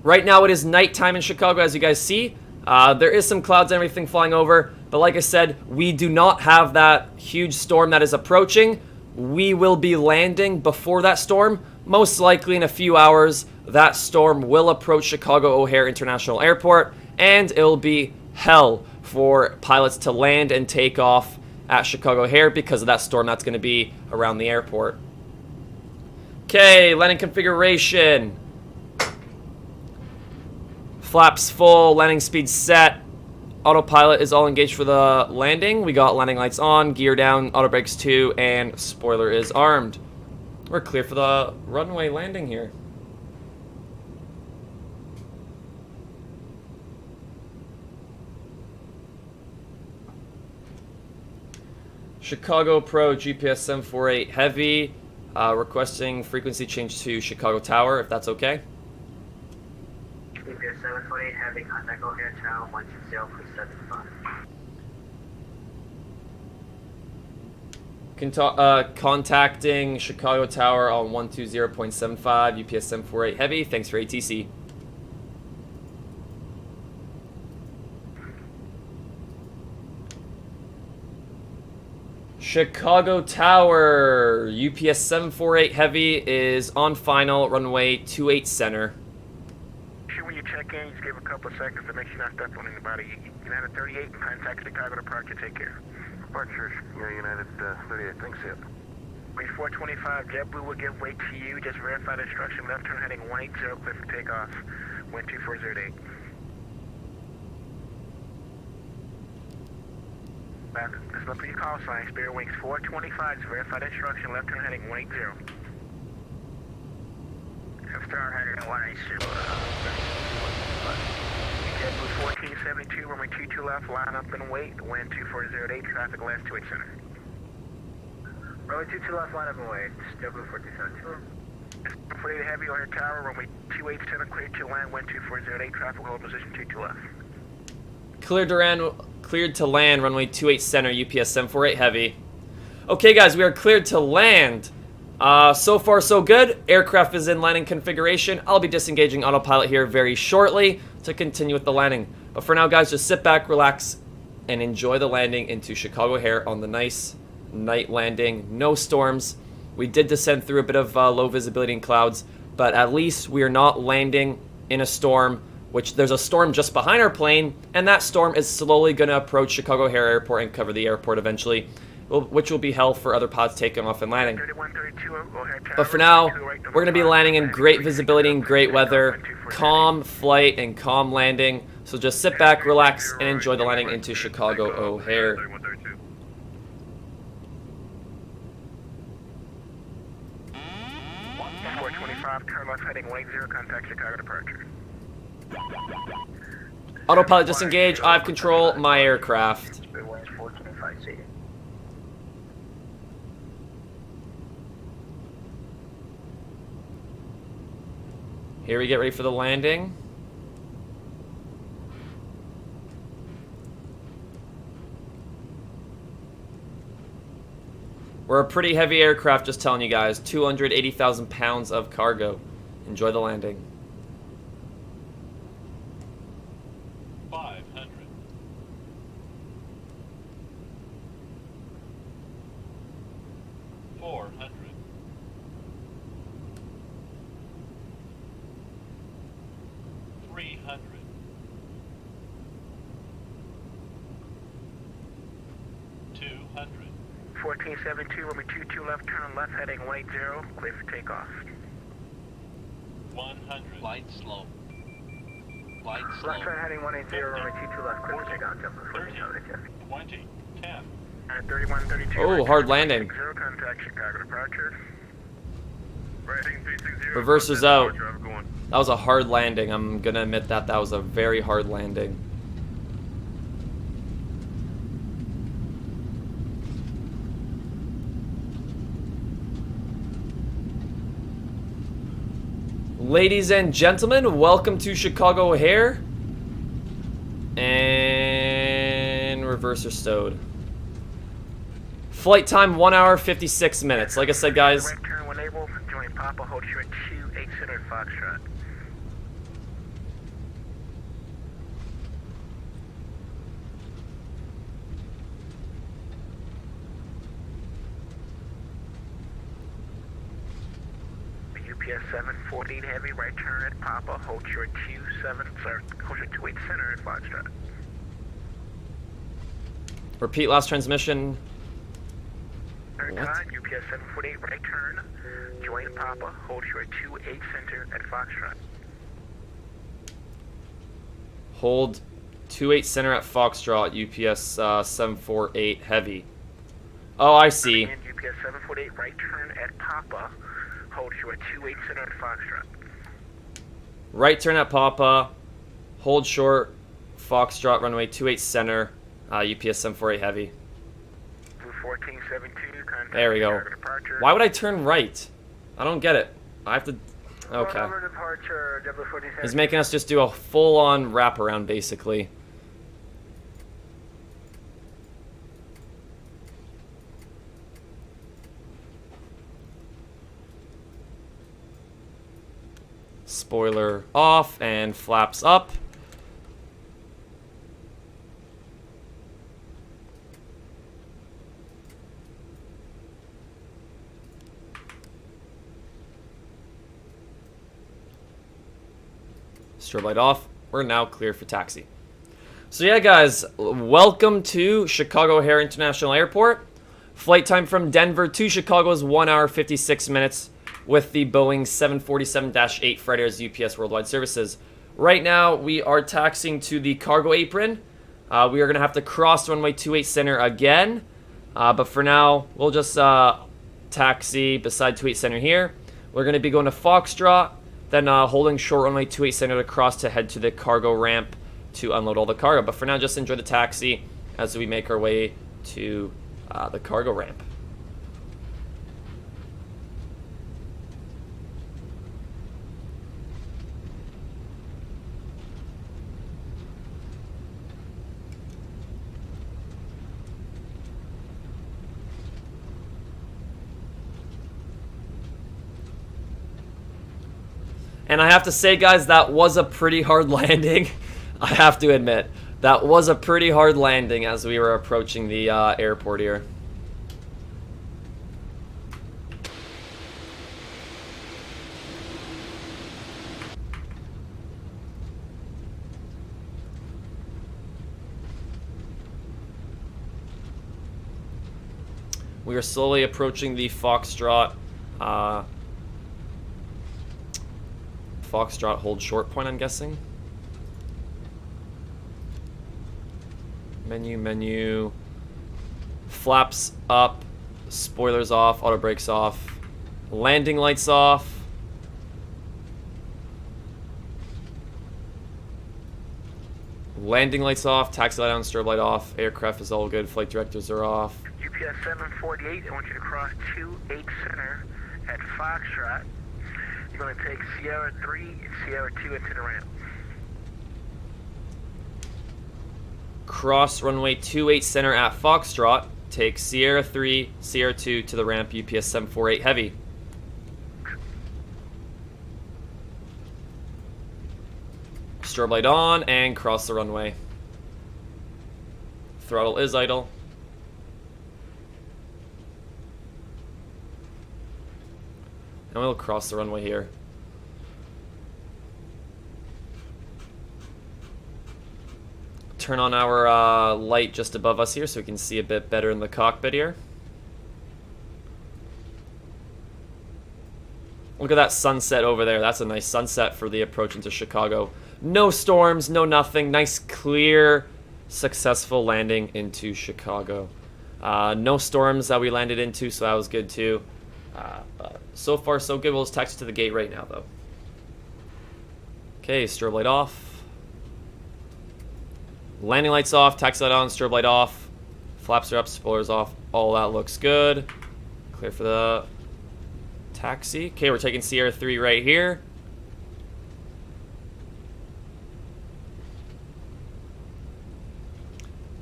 Right now it is nighttime in Chicago, as you guys see. There is some clouds and everything flying over, but like I said, we do not have that huge storm that is approaching. We will be landing before that storm. Most likely in a few hours, that storm will approach Chicago O'Hare International Airport, and it'll be hell for pilots to land and take off at Chicago O'Hare because of that storm that's going to be around the airport. Okay, landing configuration. Flaps full, landing speed set. Autopilot is all engaged for the landing. We got landing lights on, gear down, auto brakes 2, and spoiler is armed. We're clear for the runway landing here. Chicago Pro GPS 748 Heavy, requesting frequency change to Chicago Tower, if that's okay. GPS 748 Heavy, contact O'Hare Tower 160.75. Contacting Chicago Tower on 120.75, UPS 748 Heavy. Thanks for ATC. Chicago Tower, UPS 748 Heavy is on final, runway 28 center. Sure, when you check in, just give a couple of seconds to make sure you're not stepping on anybody. United 38 and contact Chicago departure. Take care. Departure, United 38. Thanks, Ed. Wait 425, JetBlue will give way to you. Just verify the instruction. Left turn heading 180, clear for takeoff. Wind 2408. Let's look for your call sign. Spirit Wings 425. Just verify the instruction. Left turn heading 180. Star heading 180. JetBlue 1472, runway 22 left, line up and wait. Wind 2408, traffic last 28 center. Runway 22 left, line up and wait. JetBlue 1472. 48 Heavy O'Hare Tower, runway 28 center, clear to land, wind 2408, traffic hold position 22 left. Cleared to land, runway 28 center, UPS 748 Heavy. Okay, guys, we are cleared to land. So far, so good. Aircraft is in landing configuration. I'll be disengaging autopilot here very shortly to continue with the landing. But for now, guys, just sit back, relax, and enjoy the landing into Chicago O'Hare on the nice night landing. No storms. We did descend through a bit of low visibility and clouds, but at least we are not landing in a storm, which there's a storm just behind our plane, and that storm is slowly going to approach Chicago O'Hare Airport and cover the airport eventually, which will be hell for other pods taking off and landing. But for now, we're going to be landing in great visibility and great weather, calm flight and calm landing. So just sit back, relax, and enjoy the landing into Chicago O'Hare. 425, turn left heading 180, contact Chicago departure. Autopilot disengage, I have control my aircraft. Here we get ready for the landing. We're a pretty heavy aircraft, just telling you guys. 280,000 pounds of cargo. Enjoy the landing. 500. 400. 300. 200. 1472, runway 22 left, turn left heading 180, clear for takeoff. 100. Light slow. Light slow. Left turn heading 180, runway 22 left, clear for takeoff. 20. 10. 3132. Oh, hard landing. Zero contact Chicago departure. Rating 360. Reversers out. That was a hard landing. I'm gonna admit that was a very hard landing. Ladies and gentlemen, welcome to Chicago O'Hare. And reverser stowed. Flight time 1 hour 56 minutes. Like I said, guys, Right turn when able, join Papa, hold short 28 center Foxtrot. UPS 748 Heavy, right turn at Papa, hold short 28 center at Foxtrot. Repeat last transmission. Third What? time, UPS 748 right turn, join Papa, hold short 28 center at Foxtrot. Hold 28 center at Foxtrot, UPS 748 Heavy. Oh, I see. Again, UPS 748 right turn at Papa, hold short 28 center at Foxtrot. Right turn at Papa. Hold short. Foxtrot runway 28 center. UPS 748 Heavy. Blue 1472, contact There we go. Chicago departure. Why would I turn right? I don't get it. I have to... Okay. Departure, W47. He's making us just do a full-on wraparound, basically. Spoiler off and flaps up. Strobe light off. We're now clear for taxi. So yeah, guys, welcome to Chicago O'Hare International Airport. Flight time from Denver to Chicago is 1 hour 56 minutes with the Boeing 747-8 Freight Air's UPS Worldwide Services. Right now, we are taxiing to the cargo apron. We are going to have to cross runway 28 center again. But for now, we'll just taxi beside 28 center here. We're going to be going to Foxtrot, then holding short runway 28 center to cross to head to the cargo ramp to unload all the cargo. But for now, just enjoy the taxi as we make our way to the cargo ramp. And I have to say, guys, that was a pretty hard landing. I have to admit, that was a pretty hard landing as we were approaching the airport here. We are slowly approaching the Foxtrot hold short point, I'm guessing. Menu. Flaps up. Spoilers off. Auto brakes off. Landing lights off. Landing lights off. Taxi light on. Strobe light off. Aircraft is all good. Flight directors are off. UPS 748, I want you to cross 28 center at Foxtrot. You're going to take Sierra 3 and Sierra 2 into the ramp. Cross runway 28 center at Foxtrot. Take Sierra 3, Sierra 2 to the ramp, UPS 748 Heavy. Strobe light on and cross the runway. Throttle is idle. And we'll cross the runway here. Turn on our light just above us here so we can see a bit better in the cockpit here. Look at that sunset over there. That's a nice sunset for the approach into Chicago. No storms, no nothing. Nice, clear, successful landing into Chicago. No storms that we landed into, so that was good too. So far, so good. We'll just taxi to the gate right now, though. Okay, strobe light off. Landing lights off, taxi light on, strobe light off. Flaps are up, spoilers off. All that looks good. Clear for the taxi. Okay, we're taking Sierra 3 right here.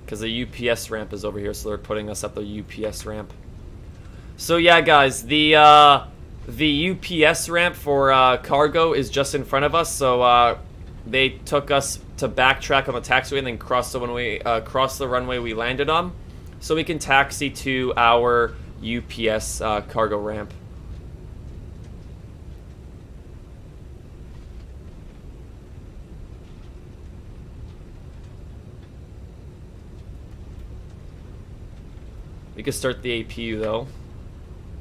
Because the UPS ramp is over here, so they're putting us up the UPS ramp. So yeah, guys, the UPS ramp for cargo is just in front of us. So they took us to backtrack on the taxiway and then cross the runway we landed on, so we can taxi to our UPS cargo ramp. We could start the APU though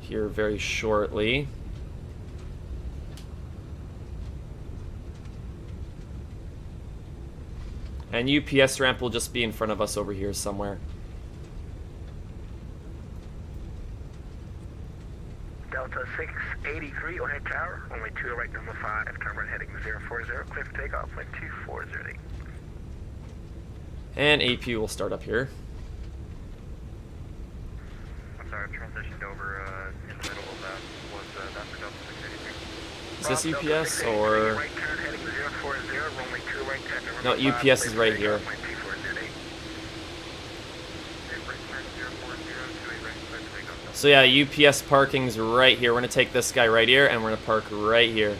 here very shortly. And UPS ramp will just be in front of us over here somewhere. Delta 683, O'Head Tower, runway 2 right, number 5, turn right heading 040, clear for takeoff, wind 2408. And APU will start up here. I'm sorry, I've transitioned over in the middle of that. Was that for Delta 683? Is this UPS or... Right turn heading 040, runway 2 right, turn No, number 5, UPS is right clear here. for takeoff, wind 2408. So yeah, UPS parking's right here. We're gonna take this guy right here, and we're gonna park right here.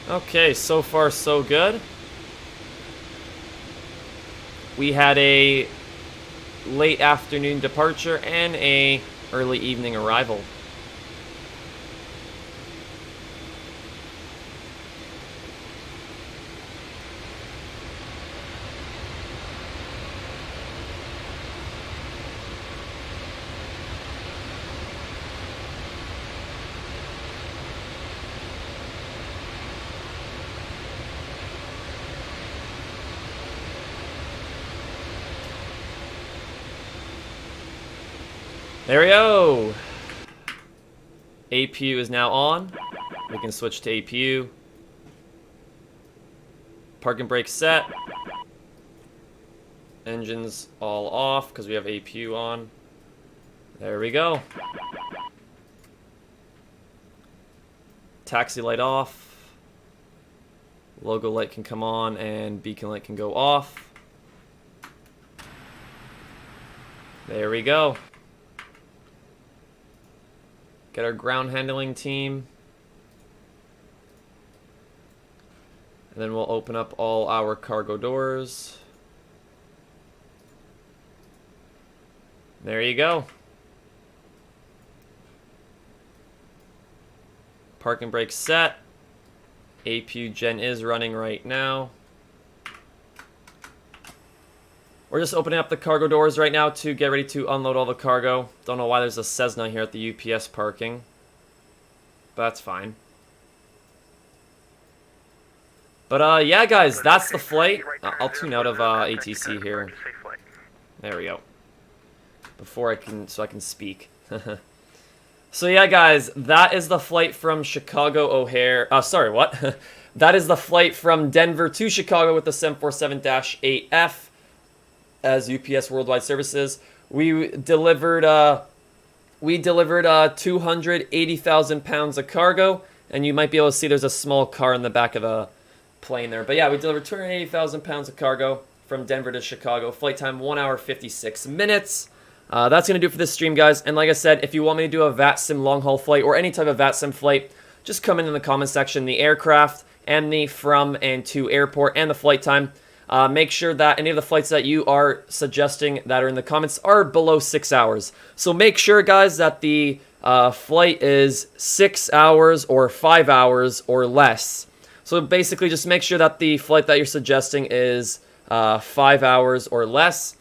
Okay, so far so good. We had a late afternoon departure and a early evening arrival. There we go. APU is now on. We can switch to APU. Parking brake set. Engines all off because we have APU on. There we go. Taxi light off. Logo light can come on and beacon light can go off. There we go. Get our ground handling team. And then we'll open up all our cargo doors. There you go. Parking brake set. APU gen is running right now. We're just opening up the cargo doors right now to get ready to unload all the cargo. Don't know why there's a Cessna here at the UPS parking, but that's fine. But yeah, guys, that's the flight. I'll tune out of ATC here. There we go. So I can speak. So yeah, guys, that is the flight from Chicago O'Hare. Sorry, what? That is the flight from Denver to Chicago with the 747-8F. As UPS Worldwide Services, we delivered 280,000 pounds of cargo, and you might be able to see there's a small car in the back of the plane there. But yeah, we delivered 280,000 pounds of cargo from Denver to Chicago. Flight time 1 hour 56 minutes. That's gonna do it for this stream, guys. And like I said, if you want me to do a VATSIM long haul flight or any type of VATSIM flight, just comment in the comment section the aircraft and the from and to airport and the flight time. Make sure that any of the flights that you are suggesting that are in the comments are below 6 hours. So make sure, guys, that the flight is 6 hours or 5 hours or less. So basically just make sure that the flight that you're suggesting is 5 hours or less.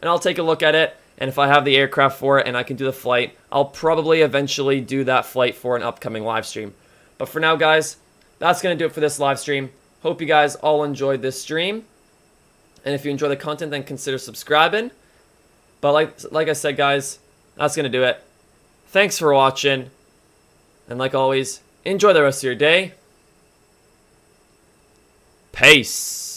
And I'll take a look at it. And if I have the aircraft for it and I can do the flight, I'll probably eventually do that flight for an upcoming live stream. But for now, guys, that's going to do it for this live stream. Hope you guys all enjoyed this stream. And if you enjoy the content, then consider subscribing. But like I said, guys, that's going to do it. Thanks for watching. And like always, enjoy the rest of your day. Peace.